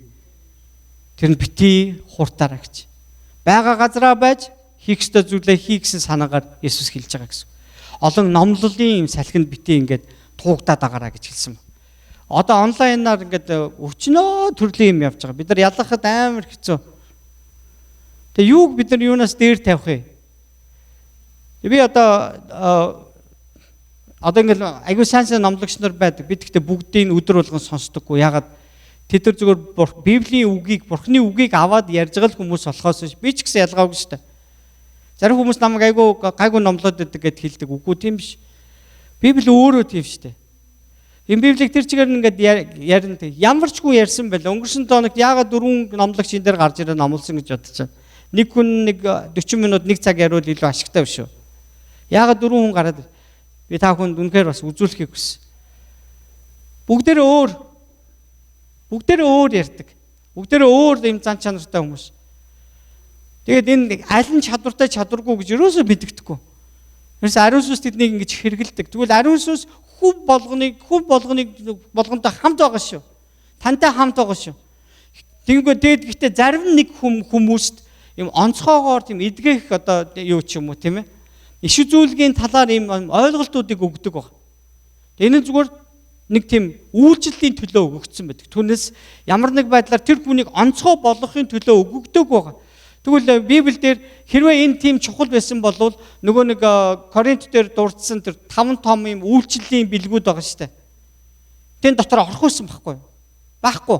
Тэр нь бити хуртаараа гэж. Бага газараа байж хийх ёстой зүйлээ хий гэсэн санаагаар Есүс хэлж байгаа гэсэн. Олон номлолын салхинд бити ингээд туугдаад байгаараа гэж хэлсэн ба. Одоо онлайнаар ингээд өчнөө төрлийн юм явж байгаа. Бид нар ялгахад амар хэцүү. Тэгээ юуг бид нар юунаас дээр тавих вэ? Би одоо ингээд аягүй сайн номлогч нар байдаг. Бид гэхдээ бүгдийг өдөр болгон сонсдоггүй. Ягаад тэд нар зүгээр Библийн үгийг, Бурхны үгийг аваад ярьж байгаа хүмүүс болохоос би ч гэсэн ялгаагүй шүү дээ. Зарим хүмүүс намайг гайгүй номлоод байдаг гэд хэлдэг. Үгүй тийм биш. Библи өөрөө тийм шүү дээ. Энэ Библийг тэр чигээр ингээд ярина. Ямар ч хүн ярьсан байл. Өнгөрсөн тоног яагаад 4 номлогч энэ дээр гарч ирээ номлосон гэж бодож байна. Нэг хүн 40 минут 1 цаг яриул илүү ашигтай биш үү? Яагаад 4 хүн гараад би та хүнд үнэхээр бас үзүүлэхийг хүссэн. Бүгдээрээ өөр ярьдаг. Бүгдээрээ өөр юм зан чанартай хүмүүс. Тэгээд энэ аль нь чадвартай чадваргүй гэж юусоо мэддэгдэхгүй. Тэрс ариун сүнс тэднийг ингэж хэрэгэлдэг. Тэгвэл ариун сүнс хүн болгонтой хамт байгаа шүү. Тантай хамт байгаа шүү. Тэгэнгүүт гэхдээ зарим нэг хүмүүст юм онцгоогоор тийм эдгэх одоо юу ч юм уу тийм ээ. Иш үзүүлгийн талаар юм ойлголтуудыг өгдөг баг. Энэ зүгээр нэг тийм үйлчлэлийн төлөө өгөгдсөн байдаг. Түүнээс ямар нэг байдлаар тэр хүнийг онцгой болгохын төлөө өгөгдөг байгаа. Тэгвэл Библиэлд хэрвээ энэ тийм чухал байсан бол нөгөө нэг Коринт дээр дурдсан тэр 5 том юм үйлчлэлийн бэлгүүд байгаа шүү дээ. Тэн дотор орох байсан байхгүй юу? Байхгүй.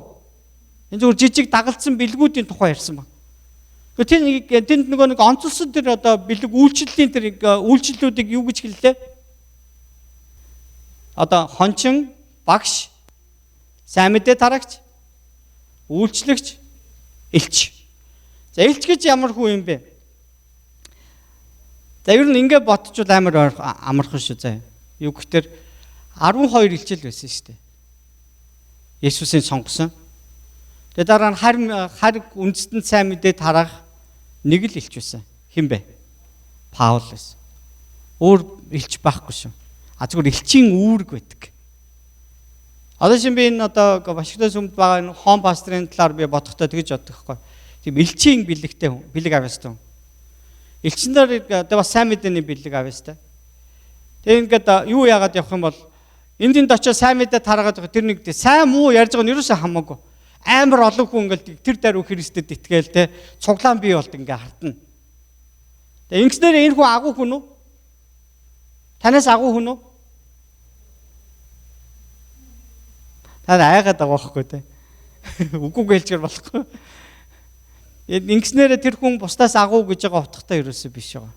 Энэ зүгээр жижиг дагалдсан бэлгүүдийн тухай ярьсан баг. Тэнд нөгөө нэг онцлсон тэр одоо бэлэг үйлчлэлийн тэр үйлчлэлүүдийг юу гэж хэллээ? Одоо хончин, багш, сайн мэдээ тарагч, үйлчлэгч, элч. За элч гэж ямар хүн юм бэ? За ер нь ингэ бодчвол амар амархан шүү заа. Юу гэхээр 12 элчил байсан шүү дээ. Есүсийн сонгосон. Тэгээд дараа нь харь үндэстэн сайн мэдээ тараах нэг л элч байсан. Хэн бэ? Паул байсан. Өөр элч байхгүй шүү. Зүгээр элчийн үүрэг байдаг. Одоо шин би энэ одоо Вашингтон сүмд байгаа энэ хоом пастрын талаар би бодохдоо тэгж боддог байхгүй. Тийм элчийн бэлэг авьяастай. Элчин дээр одоо бас сайн мэдээний бэлэг авьяастай. Тэгээ ингээд юу яагаад явах юм бол энд очиж сайн мэдээ тараагаад байгаа тэр нэг сайн муу ярьж байгаа нь юу ч хамаагүй. Амар олон хүн ингээд тэр даруй Христэд итгээл те цуглаан бий болд ингээд хартна. Тэгээ ингэснээр энэ хүн агуу хүн үү? Танаас агуу хүн үү? Та айгаад байгаа байхгүй те. Үгүй гэлчээр болохгүй. Ингэснээр тэр хүн бусдаас агуу гэж байгаа утгатай ерөөсөө биш байгаа.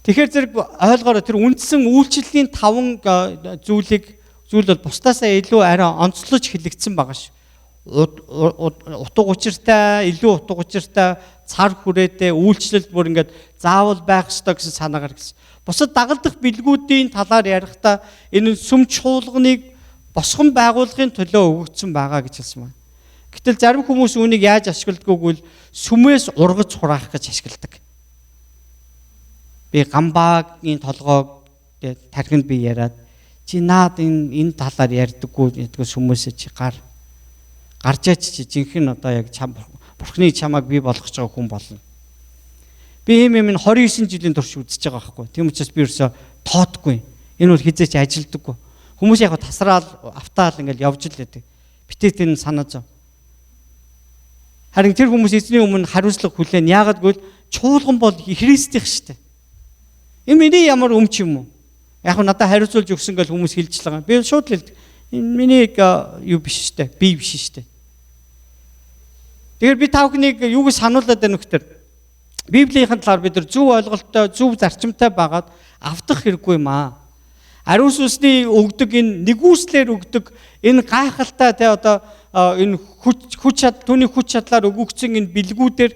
Тэгэхээр зэрэг ойлгоорой тэр үндсэн үйлчлэлийн 5 зүйл бол бусдаасаа илүү арай онцлож хэлэгдсэн байгаа ш. Утга учиртай, илүү утга учиртай, цар хүрээтэй үйлчлэл бүр ингээд заавал байх ёстой гэсэн санаагаар гэсэн. Бусад дагалдах бэлгүүдийн талаар ярихдаа энэ сүм чуулганыг босгон байгуулахын төлөө өгөгдсөн байгаа гэж хэлсэн байна. Гэтэл зарим хүмүүс үүнийг яаж ашигладаггүй бол сүмээс ургаж хураах гэж ашигладаг. Би гамбаагийн толгойг тархинд би яриад чи наад энэ талаар ярьдаггүй гэдэг сүмээсээ чи гарч аач чи жинхэнэ одоо яг бурхны чамааг бий болгож байгаа хүн болно. Би ийм 29 жилийн турш үзэж байгаа байхгүй. Тийм учраас би ерөөсө тоодгүй. Энэ бол хизээч ажилдаггүй. Хүмүүс яг тасраал автаал ингээл явж л байдаг. Битээ тэр санаа зов. Харин тэр хүмүүс эзний өмнө хариуцлага хүлээн яагаад гэвэл чуулган бол Христийнх шүү дээ. Энэ миний ямар өмч юм уу? Яг надад хариуцуулж өгсөн гэж хүмүүс хэлж байгаа. Би шууд л энэ миний юу биш шүү дээ. Би биш шүү дээ. Тэгэхээр би тавхныг юу гэж сануулад байна вэ? Библийн талаар бид нар зөв ойлголттой, зөв зарчимтай байгаад автах хэрэггүй юм аа. Ариун сүнсний өгдөг энэ нэгүслэр өгдөг энэ гайхалтай те одоо энэ түүний хүч чадлаар өгөгдсөн энэ бэлгүүдээр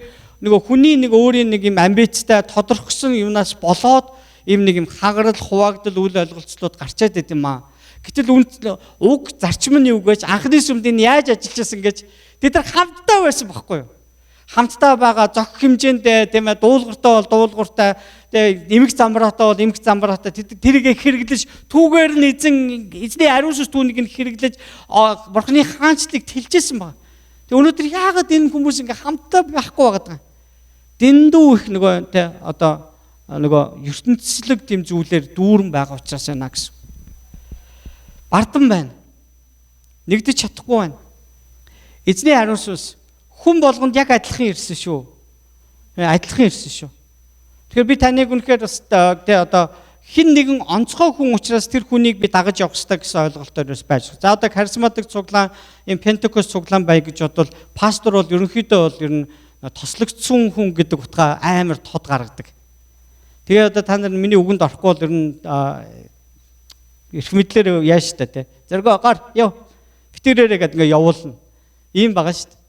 нөгөө хүний нэг өөрийн нэг юм амбицтай тодорхойсон юмнаас болоод ийм нэг юм хагарал хуваагдал үйл ойлголцлууд гарчаад байт юм аа. Гэтэл уг зарчим нь юу гэж анхны сүмд энэ яаж ажиллаж байсан гэж тэд нар хамтдаа байсан байхгүй юу? Хамтдаа байгаа зохих хэмжээндээ тийм ээ дуулууртай бол дуулууртай тэгээ эмэг замбараатай бол эмэг замбараатай тэрийг хэрэглэж түүгээр нь эзний ариун сүнс түүнийг нь хэрэглэж бурхны хаанчлыг тэлжсэн байна. Тэгээ өнөөдөр яагаад энэ хүмүүс ингээ хамтдаа байхгүй байгаа юм? Дэндүү их нөгөө тий одоо нөгөө ертөнцлөг тийм зүйлээр дүүрэн байгаа учраас байна гэсэн. Бардам байна. Нэгдэж чадахгүй байна. Эзний ариун сүнс хүн болгонд яг адилхан ирсэн шүү. Адилхан ирсэн шүү. Тэгэхээр би таныг үнэхээр бас тий одоо хин нэгэн онцгой хүн учраас тэр хүнийг би дагаж явах хэрэгтэй гэсэн ойлголтоор байж. За одоо харизматик цуглаан, юм Пентекост цуглаан бай гэж бодвол пастор бол ерөнхийдөө бол ер нь тослогдсон хүн гэдэг утгаа амар тод гаргадаг. Тэгээ одоо та нар миний үгэнд орохгүй бол ер нь Эрх мэдлэр яаж та те. Зоргоо гар яв. Битэрээрээ гэдэг ингээ явуулна. Ийм байгаа шүү дээ.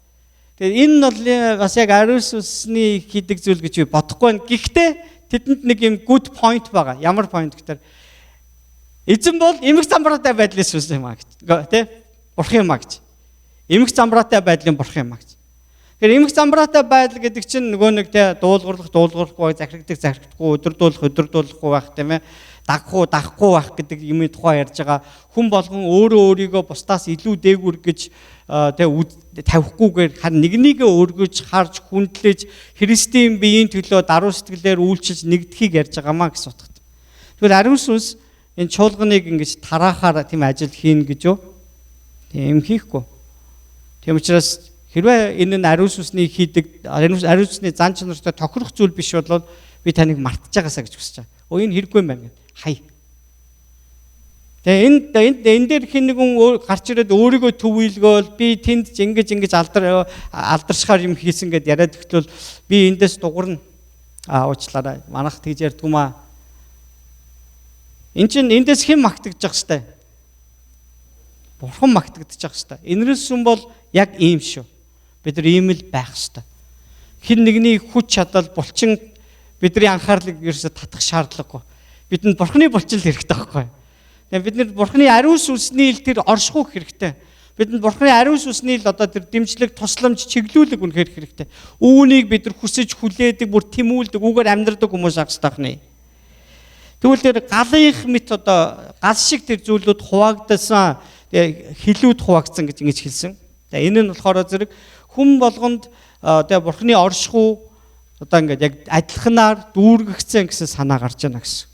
Тэгээд энэ нь бол бас яг ариус усны хийдэг зүйл гэж би бодохгүй байна. Гэхдээ тэдэнд нэг юм good point байгаа. Ямар point гэхээр эзэн бол эмх замбраатай байдлаас үсэн юм аа гэж. Тэ? Бурхан юм аа гэж. Эмх замбраатай байдлын бурхан юм аа гэж. Тэгэхээр эмх замбраатай байдал гэдэг чинь нөгөө нэг тэ дуулуурахгүй, захирагдахгүй, өдөрдүүлэхгүй байх тийм ээ. Дагахгүй байх гэдэг юмны тухай ярьж байгаа. Хүн болгон өөрийгөө бусдаас илүү дээгүр гэж тавихгүйгээр харин нэгнийгээ өргөж, харж, хүндлэж, Христийн биеийн төлөө даруй сэтгэлээр үйлчилж нэгдэхийг ярьж байгаамаа гэж утгатай. Тэгвэл ариун сүнс энэ чуулганыг ингэж тараахаар тийм ажил хийн гэж юу? Тийм хийхгүй. Тийм учраас хэрвээ энэ нь ариун сүнсний хийдэг, ариун сүнсний зан чанартай тохирох зүйл биш бол би таныг мартаж байгаасаа гэж хүсэж байгаа. Энэ хэрэггүй юм байна. Хай. Тэгээ энэ дээр хин нэгэн гарч ирээд өөрийгөө төвөөлгөөл би тэнд ингэж алдаршихаар юм хийсэн гэд яриад өгтөл би эндээс дуурна. Уучлаарай. Манайх тэгж ярьдгүй маа. Энд чинь эндээс хэн магтагдж байгаа хэвээр? Бурхан магтагдж байгаа хэвээр. Энэрэс сүм бол яг ийм шүү. Бид нар ийм л байх хэвээр. Хэн нэгний хүч чадал булчин бидний анхаарлыг ерөөсө татах шаардлагагүй. Бидэнд Бурханы булчил хэрэгтэй байхгүй. Тэгээд бид нар Бурханы ариун сүнсний ил тэр оршихуйх хэрэгтэй. Бидэнд Бурханы ариун сүнсний ил одоо тэр дэмжлэг, тусламж, чиглүүлэг үнэхээр хэрэгтэй. Үүнийг бид нар хүсэж хүлээдэг, бүр тэмүүлдэг, үгээр амьдрдаг хүмүүс агстахны. Тэгвэл тэр галынх мэт одоо гал шиг тэр зүйлүүд хуваагдсан, хилүүд хуваагдсан гэж ингэж хэлсэн. Тэгээ энэ нь болохоор зэрэг хүн болгонд тэгээ Бурханы оршихуй одоо ингээд яг адилханаар дүүргэгцэн гэсэн санаа гарч байна гэсэн.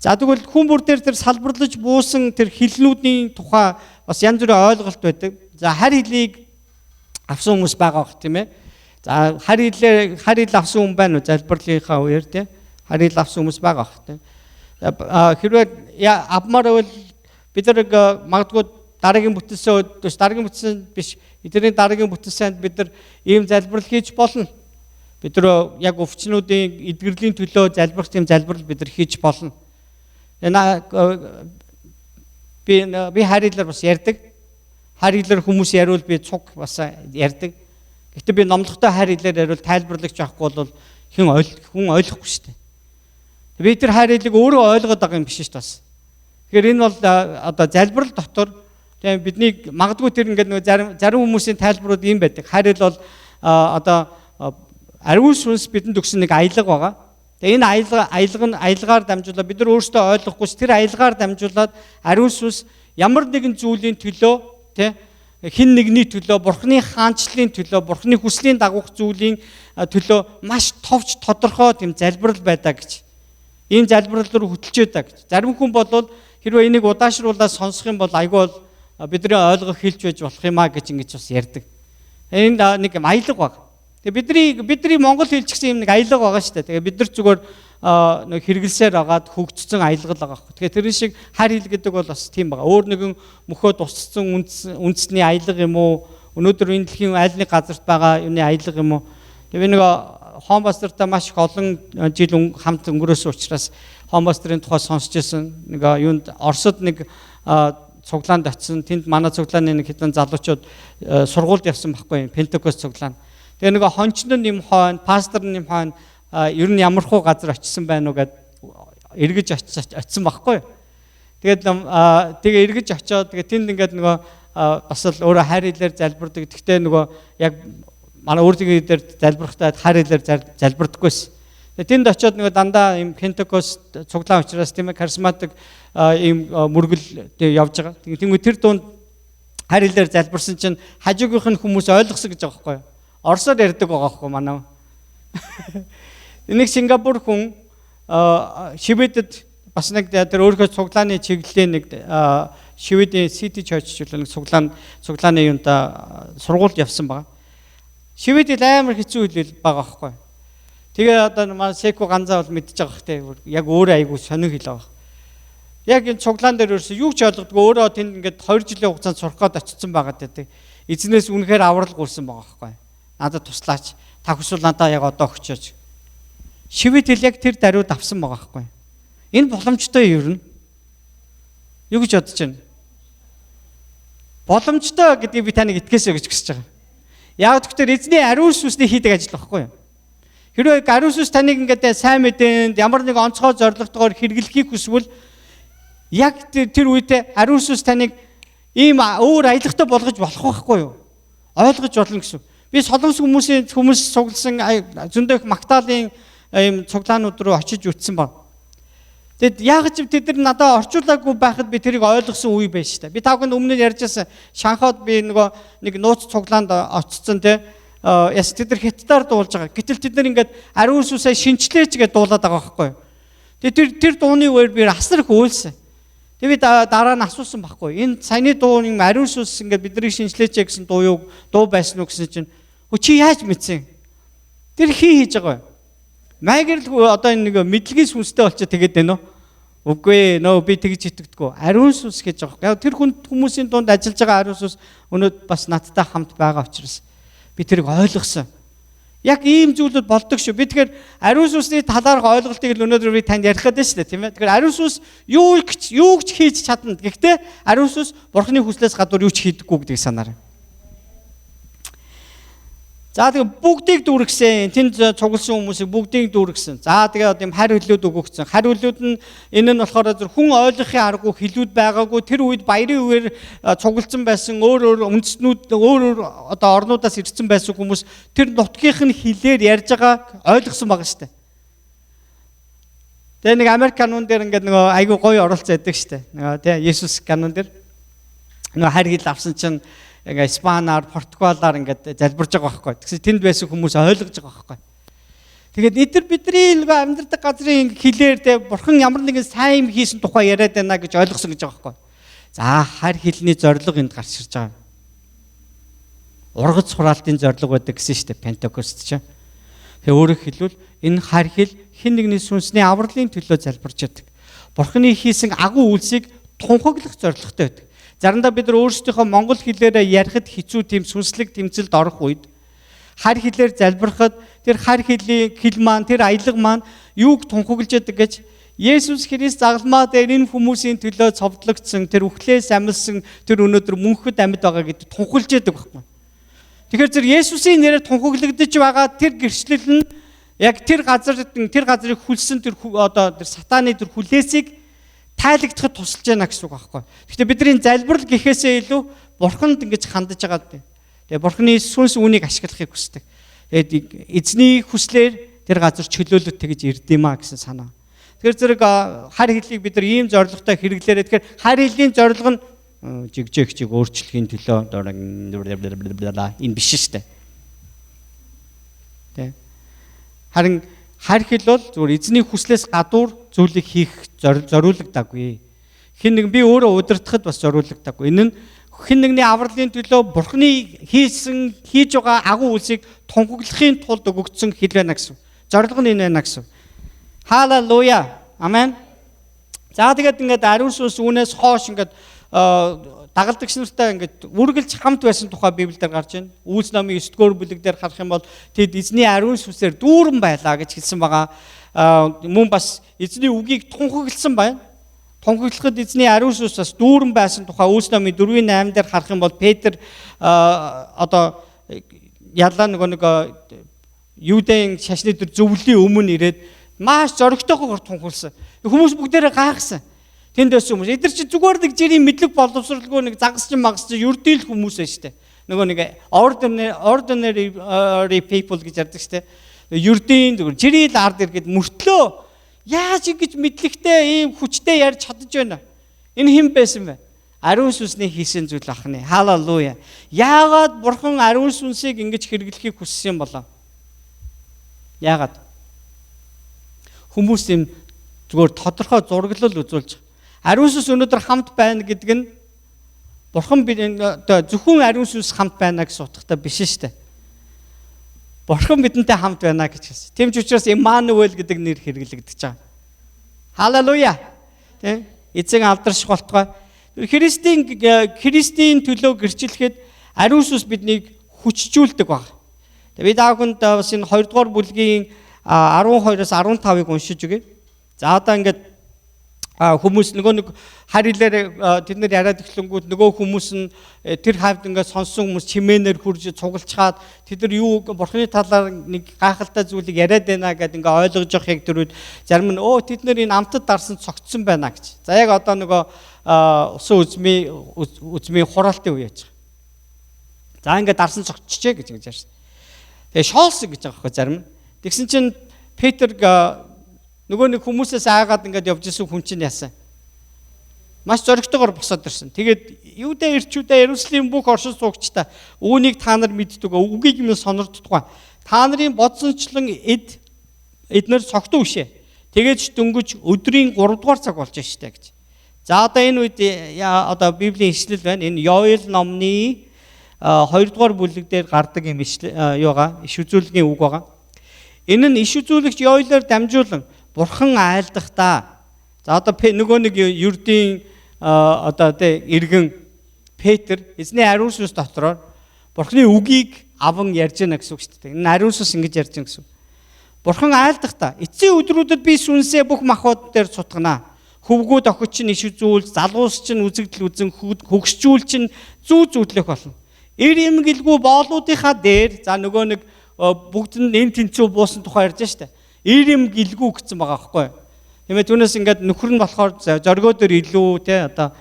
За тэгвэл хүн бүр дээр тэр салбарлаж буусан тэр хилнүүдийн тухай бас янз бүрийн ойлголт байдаг. За харь хилийг авсан хүмүүс байгаа бох тийм ээ. За харь хил авсан хүн байна уу залбирлынхаа үеэр тийм. Харь хил авсан хүмүүс байгаа бох тийм. Хэрвээ авмаар бол бид нар магадгүй дараагийн бүтэлсэн биш эдгээр дараагийн бүтэлсэнд бид нар ийм залбирал хийж болно. Бид нар яг өвчнүүдийн эдгэрлийн төлөө залбирх тийм залбирал бид нар хийж болно. Би харилаар бас ярьдаг. Харилаар хүмүүс яриул би цуг бас ярьдаг. Гэхдээ би номлохтой харилаар яриул тайлбарлагч авахгүй бол хүн ойлгохгүй шүү дээ. Би тэр харилыг өөрөө ойлгоод байгаа юм биш шүү дээ бас. Тэгэхээр энэ бол одоо залбирал дотор тийм бидний магадгүй тэр ингээд нөгөө зарим хүмүүсийн тайлбарууд юм байдаг. Харил бол одоо ариун сүнс бидэнд өгсөн нэг аялга байгаа. Тэгээ энэ аялгаар дамжуулаад бид нар өөрсдөө ойлгохгүй ч тэр аялгаар дамжуулаад ариун сүнс ямар нэгэн зүйлийн төлөө тий хин нэгний төлөө Бурханы хаанчлалын төлөө Бурханы хүслийн дагуух зүйлийн төлөө маш товч тодорхой тийм залбирал байдаг гэж. Ийм залбирал руу хөтлж байдаг гэж. Зарим хүн бол хэрвээ энийг удаашруулаад сонсох юм бол айгүй бол бидний ойлгох хэлж байж болох юм а гэж ингэж бас ярьдаг. Энд нэг аялга баг. Тэгээ бидний монгол хэлч гэсэн юм нэг аялга байгаа шүү дээ. Тэгээ бид нар зүгээр нэг хэрэгэлсээр агаад хөгжсөн аялгал байгаа байхгүй. Тэгээ тэрэн шиг харь хил гэдэг бол бас тийм байгаа. Өөр нэгэн мөхөө тусцсан үндэсний аялга юм уу? Өнөөдөр энэ дэлхийн аль нэг газарт байгаа юуны аялга юм уу? Тэгээ нэг хоон пастортай маш их олон жил хамт өнгөрөөсөн учраас хоон пасторын тухай сонсч байсан. Нэг юунд Оросд нэг цуглаанд очисон. Тэнд манай цуглааны нэг хэдэн залуучууд сургуульд явсан байхгүй. Пентекост цуглаан. Тэгээ нэг хончны нэм хойно, пасторны нэм хойно ер нь ямархуу газар очисон байна уу гэд эргэж очисон байхгүй. Тэгээ эргэж очиод тэгээ тэнд ингээд нөгөө бас л өөрөө хайр хэлээр залбирдаг. Гэхдээ нөгөө яг манай өөртөө дээр залбирахтаа хайр хэлээр залбирдаггүйсэн. Тэгээ тэнд очиод нөгөө дандаа юм Пентекост цуглаан учраас тийм ээ харизматик ийм мөргөл явж байгаа. Тэгээ тэр дунд хайр хэлээр залбирсан чинь хажуугийнх нь хүмүүс ойлгосон гэж байгаа байхгүй. Оросоор ярьдаг байгаа байхгүй манай. Энийг Сингапур хүн Шведэд бас нэг тэр өөрийнхөө цуглааны чиглэлийн нэг Шведийн City Church нэг цуглааны юунда сургуульд явсан байгаа. Шведид амар хэцүү хэл байгаа байхгүй. Тэгээ одоо манай Секо ганцаа бол мэдчихэж байгаа хтэй яг өөрөө айгу сонир хэл байгаа. Яг энэ цуглаан дээр ерөөсөө юу ч ойлгодгүй өөрөө тэнд ингээд 2 жилийн хугацаанд сурах гээд очсон байгаа гэдэг. Эзнээс үнэхээр аврал гуйсан байгаа байхгүй. Надад туслаач. Та хүсвэл надаа яг одоо өгчөөч. Швед хэл яг тэр даруйд авсан байгаа байхгүй. Энэ боломжтой юу юм? Юу гэж бодож байна? Боломжтой гэдгийг би таныг итгэсэй гэж хүсэж байгаа. Яг тэгэхээр эзний ариун сүнсний хийдэг ажил багхгүй юу? Хэрвээ ариун сүнс таныг ингээд сайн мэдээнд ямар нэг онцгой зорилготойгоор хэрэглэхийг хүсвэл яг тэр үедээ ариун сүнс таныг ийм өөр аялагтай болгож болох байхгүй юу? Ойлгож болно гэсэн. Би солонгос хүмүүс цугласан зөндөө их Магдалины ийм цуглаанууд руу очиж үтсэн баг. Тэгэд яг ч тэд нар надад орчуулаагүй байхад би тэрийг ойлгосон үе байж та. Би тавханд өмнө нь ярьжсэн Шанхайд би нэг нууц цуглаанд очсон те. Яс тэд нар хятадаар дуулж байгаа. Гэтэл тэд нар ингээд ариун сүнсээ шинчлээч гэж дуулаад байгаа байхгүй юу? Тэгээд тэр дууны үеэр би асар их өөлсөн. Тэгээд дараа нь асуусан байхгүй. Энэ саяны дуу юм ариун сүнс ингээд биднийг шинчлээч гэсэн дуу байсан уу гэсэн чинь чи яаж мэдсэн? Тэр хийж байгаа. Майгэрл одоо нэг мэдлэгийн сүнстэй болчих тэгээд байна уу? Үгүй нөө би тэгж итгэдэггүй. Ариун сүнс гэж байгаа. Яг тэр хүмүүсийн дунд ажиллаж байгаа ариун сүнс өнөөдөр бас надтай хамт байгаа учраас би тэрийг ойлгосон. Яг ийм зүйлүүд болдог шүү. Би тэгэхээр ариун сүнсний талаарх ойлголтыг өнөөдөр би танд ярих гэдэг шүү дээ, тийм ээ. Тэгэхээр ариун сүнс юу ч хийж чадна. Гэхдээ ариун сүнс Бурхны хүслээс гадуур юу ч хийдэггүй гэдгийг санаарай. За тэгээ бүгдийг дүүргсэн. Тэнд цугласан хүмүүсийг бүгдийг дүүргсэн. За тэгээ юм харь хөлөөд өгөгцсөн. Харь хөлөөд нь энэ нь болохоор хүн ойлгохын аргагүй хилүүд байгаагүй. Тэр үед баярын үеэр цугласан байсан өөр үндэстнүүд өөр одоо орнуудаас ирсэн байсан хүмүүс тэр нутгийнх нь хилээр ярьж байгаа ойлгосон байгаа шүү дээ. Тэгээ нэг Америк канон дээр ингээд нөгөө айгүй гоё оролцоо яадаг шүү дээ. Нөгөө тий Есүс канон дээр нөгөө харь хил авсан чинь ингээ Испаниар, Португалаар ингээд залбирж байгаа байхгүй. Тэгсэн тэнд байсан хүмүүс ойлгож байгаа байхгүй. Тэгээд бидний нөгөө амьдардаг газрын хилээр те Бурхан ямар нэгэн сайн юм хийсэн тухай яриад байна гэж ойлгосон гэж байгаа байхгүй. За харь хилний зорилго энд гарч ирж байгаа. Ургац хураалтын зорилго байдаг гэсэн шүү дээ Пентекост чинь. Тэгээ өөрөөр хэлбэл энэ харь хил хэн нэгний сүнсний авралын төлөө залбирч байдаг. Бурханы хийсэн агуу үйлсийг тунхаглах зорилготой байдаг. Заримдаа бид нар өөрсдийнхөө монгол хэлээр ярихад хэцүү тийм сүнслэг тэмцэлд орох үед харь хэлээр залбирахад тэр харь хэлний хэл маань тэр аялга маань юуг тунхаглаж яадаг гэж Есүс Христ загалмаа дээр энэ хүмүүсийн төлөө цовдлогдсон тэр үхлээс амилсан тэр өнөөдөр мөнхөд амьд байгаа гэдээ тунхаглаж яадаг байхгүй. Тэгэхээр зэрэг Есүсийн нэрээр тунхаглагдаж байгаа тэр гэрчлэл нь яг тэр газрыг хүлсэн тэр одоо тэр сатааны тэр хүлээсийг тайлагдахад тусалж байна гэсэн үг байхгүй. Гэхдээ бидний залбирал гэхээсээ илүү Бурханд ингэж хандаж байгаа дээ. Тэгээ Бурханы сүнс үүнийг ашиглахыг хүсдэг. Тэгээд эзний хүслээр тэр газар чөлөөлөлт тэгж ирдээмаа гэсэн санаа. Тэгэхээр зэрэг харь хэлийг бид нар ийм зорилготой хэрэглээрээ тэгэхээр харь хэлний зорилго нь жигжээгчийг өөрчлөхийн төлөө энэ биш шүү дээ. Тэ. Харин харь хэл бол зөвхөн эзний хүслээс гадуур зүйлийг хийх зориулагдаагүй. Хэн нэг би өөрөө удирдахад бас зориулагдаагүй. Энэ нь хэн нэгний авралын төлөө Бурханы хийж байгаа агуу үйлсийг тунхаглахын тулд өгөгдсөн хэл байна гэсэн. Зорилго нь энэ байна гэсэн. Халелуя. Амен. За тэгээд ингээд ариун сүнс үүнээс хойш ингээд дагалдагч нартай ингээд үргэлж хамт байсан тухай Библиэлд гарч байна. Үйлс номын 9-р бүлэг дээр харах юм бол тэд эзний ариун сүнсээр дүүрэн байлаа гэж хэлсэн байгаа. Мөн бас эзний үгийг тунхагласан байна. Тунхаглахад эзний ариун сүнс бас дүүрэн байсан тухай Үйлс номын 4:8 дээр харах юм бол Петр одоо ялла нэг Юудын шашны төр зөвлөлийн өмнө ирээд маш зоригтойгоор тунхагласан. Хүмүүс бүгдээрээ гайхсан. Тэнд байсан хүмүүс. Эдгээр чи зүгээр нэг жирийн мэдлэг боловсралгүй нэг загасчин магасчин юрдийл хүмүүс ээ штэ. Нөгөө нэг ordinary people гэж ярьдаг штэ. Юрдийн зүгээр жирийн ард иргэд мөртлөө яаж ингэж мэдлэгтэй ийм хүчтэй ярьж чадаж байна. Энэ хэн байсан бэ? Ариун сүнсний хийсэн зүйл ахны. Халелуя. Яагаад Бурхан ариун сүнсийг ингэж хэрэглэхийг хүссэн юм болоо? Яагаад? Хүмүүс юм зүгээр тодорхой зураглал үзүүлж ариун сүнс өнөөдөр хамт байна гэдэг нь Бурхан зөвхөн ариун сүнс хамт байна гэсэн утгатай биш шүү дээ. Бурхан бидэнтэй хамт байна гэж хэлсэн. Тийм ч учраас Иммануэль гэдэг нэр хэрэглэгдэж байгаа. Халелуя. Тэ? Эзэн алдарших болтугай. Христийн төлөө гэрчлэхэд ариун сүнс биднийг хүчжүүлдэг баг. Тэгээ би даахынд бас энэ 2 дугаар бүлгийн 12-оос 15-ыг уншиж өгье. За одоо ингээд Хүмүүс нөгөө нэг харилаар тэд нар яриад эхлэнгүүт нөгөө хүмүүс нь тэр хавьд ингээд сонссон хүмүүс чимээнээр хурж цугалчаад тэд нар юу бурхны талаар нэг гайхалтай зүйлийг яриад байна гэдээ ингээд ойлгож явах яг тэрүүд зарим нь тэд нар энэ амтад дарсан цогцсон байна гэж. За яг одоо нөгөө усан үзмийн хураалтын үе яж. За ингээд дарсан цогцчихжээ гэж ярьж байна. Тэгээ шоолсон гэж байгаа байхгүй зарим. Тэгсэн чинь Петр нөгөө нэг хүмүүсээс айгаад ингээд явж исэн хүн чинь яасан. Маш зоригтойгоор босоод ирсэн. Тэгээд Юудэ ирчүүдээ Иерусалим бүх оршин суугчдаа үүнийг та нар мэддэг үгийг минь сонирддгүй. Та нарын бодсончлон эднэр цогтуу үшээ. Тэгээд ч дөнгөж өдрийн 3 дугаар цаг болж штэ гэж. За одоо энэ үед одоо Библийн ишлэл байна. Энэ Йоэл номны 2 дугаар бүлэг дээр гардаг юм иш үзүүлгийн үг байгаа. Энэ нь иш үзүүлэгч Йоэлоор дамжуулан Бурхан айлдахдаа. За одоо нөгөө нэг ердийн одоо иргэн Петр эзний ариун сүнс дотороор Бурханы үгийг аван ярьж байна гэсэн үг шүү дээ. Энэ ариун сүнс ингэж ярьж байна гэсэн. Бурхан айлдахдаа эцсийн өдрүүдэд би сүнсээ бүх махбод дээр сутгана. Хөвгүүд охид чинь иш үзүүл, залуус чинь үзэгдэл үзэн, хөгсчүүл чинь зүү зүүдлэх болно. Эр эмгэлгүй боолуудынхаа дээр за нөгөө нэг бүгд нь энэ тэнцүү буусан тухай ярьж штэ. Эр эмгэлгүй гэсэн байгаа байхгүй. Тиймээ түүнээс ингээд нөхөр нь болохоор зоргоо дээр илүү одоо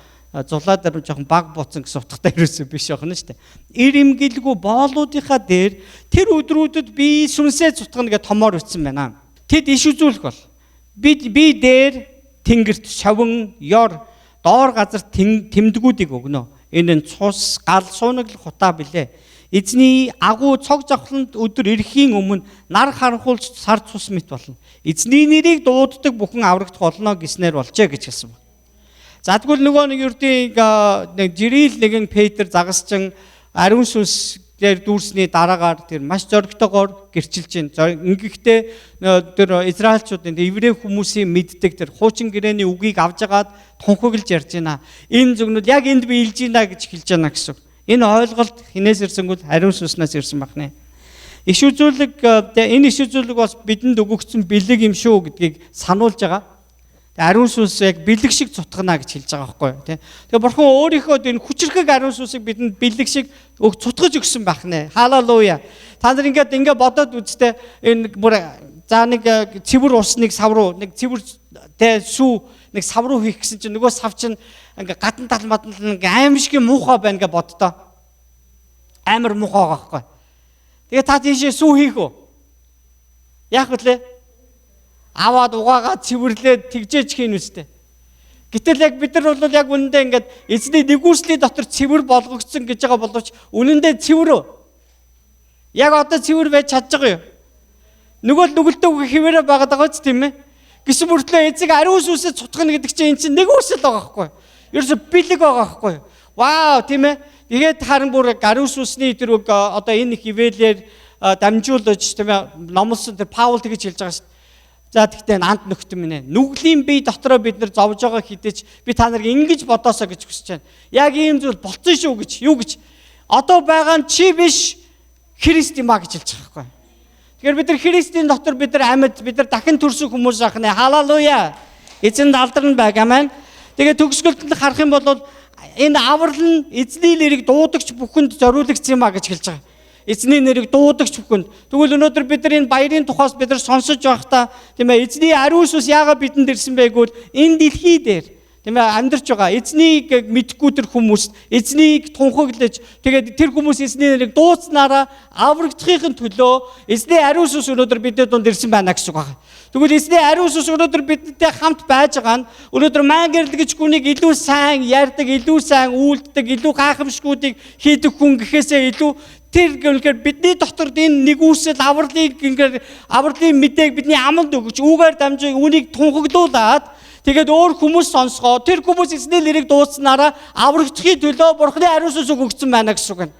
зулаа дээр жоохон баг бууцсан гэсэн утгатай ерөөсөө биш яхна штэ. Эр эмгэлгүй боолуудынхаа дээр тэр өдрүүдэд би сүнсээ цутгана гэж томоор үтсэн байна. Тэд иш үзүүлэх бол би дээр тэнгэрт шаван ёр доор газар тэмдгүүдийг өгнө. Энэ нь цус гал суунаглах хутаа билээ. Эзний агуу цог завхланд өдөр ирэхийн өмнө нар харанхуулж сар цус мэт болно. Эзний нэрийг дууддаг бүхэн аврагдах болно гэснээр болжээ гэж хэлсэн байна. За тэгвэл нөгөө нэг ердийн нэг жирил нэгэн Петр загасчин ариун сүнс дээр дүүрсний дараагаар тэр маш зоригтойгоор гэрчилж байна. Ингэхдээ тэр израильчуудын еврей хүмүүсийн мэддэг тэр хуучин гэрээний үгийг авжгаад тунхаглаж ярьж байна. Энэ зөвнүүд яг энд би илж байна гэж хэлж байна гэсэн. Энэ ойлголт хинээс ирсэнгүүт ариун сүнснээс ирсэн байна. Иш үзүүлэг энэ иш үзүүлэг бас бидэнд өгөгдсөн бэлэг юм шүү гэдгийг сануулж байгаа. Ариун сүнс яг бэлэг шиг цутгана гэж хэлж байгаа байхгүй тий. Тэгээ бурхан өөрийнхөө энэ хүчрхэг ариун сүнсийг бидэнд бэлэг шиг цутгаж өгсөн байх нэ. Халелуя. Та нар ингээд бодоод үзтээ энэ бүр за нэг цэвэр усныг савруу нэг цэвэр сүү нэг савруу хийх гэсэн чинь нөгөө сав чинь ингээ гадна тал матан ингээ аимшигын муухай байна гэж боддоо. Амар муухай байгаа байхгүй. Тэгээ та тийшээ сүү хийх үү? Яах вэ? Аваад угаагаад цэвэрлээд тэгжээч хийн үстэй. Гэтэл яг бид нар бол яг үнэндээ ингээд эзний нэгүслийн дотор цэвэр болгогдсон гэж байгаа боловч үнэндээ цэвэр үү? Яг одоо цэвэр байж чадж байгаа юу? Нүгэлтөө хിവэрэ байгаад байгаа ч тийм ээ. Гэсэн мөртлөө эцэг ариун сүнсээ цутгана гэдэг чинь энэ чинь нэгүсэл байгаа байхгүй. Ерөөсө бэлэг байгаа байхгүй. Вау тийм ээ. Тэгээд харин бүр ариун сүнсний тэр одоо энэ хивэлээр дамжуулж тийм ээ номлосон тэр Паул тэгж хэлж байгаа шүү. За тэгтээ анд нөхдөм минь. Нүглийн бие дотроо бид нар зовж байгаа хэдэж би та нарыг ингэж бодоосоо гэж хүсэж байна. Яг ийм зүйл болцсон шүү гэж. Юу гэж? Одоо байгаа нь чи биш Христ юм а гэж хэлж байгаа байхгүй. Тэгэхээр бид нар Христийн дотор бид нар амьд бид нар дахин төрсөн хүмүүс ахнаа. Халелуя. Эзэнд алдарн байг. Амен. Тэгээд төгсгөлд нь харах юм бол энэ аврал нь эзний нэрийг дуудагч бүхэнд зориулагдсан юм а гэж хэлж байгаа. Эзний нэрийг дуудагч бүхэнд. Тэгвэл өнөөдөр бид нар энэ баярын тухайс бид нар сонсож байхдаа тийм ээ эзний ариун сүнс яагаад бидэнд ирсэн бэ гэвэл энэ дэлхий дээр тийм ээ амьдарч байгаа эзнийг мэдгүй тэр хүмүүс эзнийг тунхаглаж тэгээд тэр хүмүүс эзний нэрийг дуудснараа аврагдахын төлөө эзний ариун сүнс өнөөдөр бидний дунд ирсэн байна гэж байгаа. Тэгвэл эзний ариун сүнс өнөөдөр бидэнтэй хамт байж байгаа нь өнөөдөр мангэрл гэж хүнийг илүү сайн ярьдаг, илүү сайн үйлддэг, илүү гайхамшгуудыг хийдэг хүн гэхээсээ илүү тэр гэнээр бидний дотор энэ нэгүсэл авралын мэдээг бидний аманд өгч үүгээр дамжиж үнийг тунхаглуулад тэгээд өөр хүмүүс сонсгоо тэр хүмүүс эзний нэрийг дуудснараа аврагдахын төлөө бурхны ариун сүнс өгсөн байна гэсэн үг.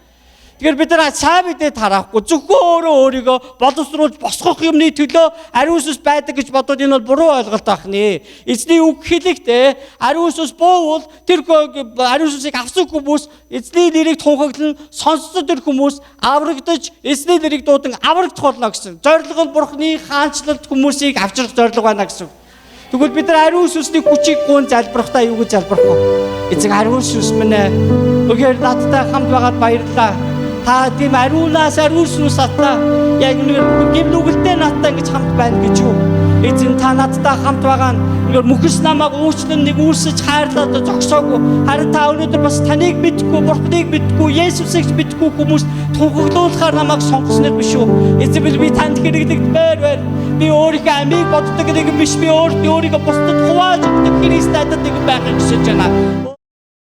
Тэгэхээр бид нар сайн мэдээ тарахгүй зөвхөн өөрийгөө боловсруулж босгох юмны төлөө ариун сүнс байдаг гэж бодоод энэ бол буруу ойлголт ахны. Эзний үг хэлэхдээ ариун сүнс буувал тэр ариун сүнсийг авсан хүмүүс эзний нэрийг тунхаглан сонссон тэр хүмүүс аврагдаж эзний нэрийг дуудан аврагдах болно гэсэн. Зорилго нь бурхны хаанчлалд хүмүүсийг авчрах зорилго байна гэсэн. Тэгвэл бид нар ариун сүнсний хүчийг гуйж залбирахдаа юу гэж залбирах вэ? Эцэг ариун сүнс минь ээ. Өгээр надтай хамт байгаад баярлалаа. Та тийм ариунаас ариун сүнс атаа. Яг нэг гим нүгэлтэй надтай ингэж хамт байна гэж юу? Эзэн та надтай хамт байгаа нь мөхс намайг уучлан нэг үүсэж хайрлаад зогсоогүй. Харин та өнөөдөр бас таныг мэдгүй, Бурхныг мэдгүй, Есүсийг мэдгүй хүмүүс тунхаглуулахаар намайг сонгосноор биш үү? Эзэн би танд хэрэглэгдмээр. Би өөрийнхөө амийг боддог нэг биш, би өөрийгөө бусдад хувааж өгдөг Христ надад нэг байхыг хүсэж байна.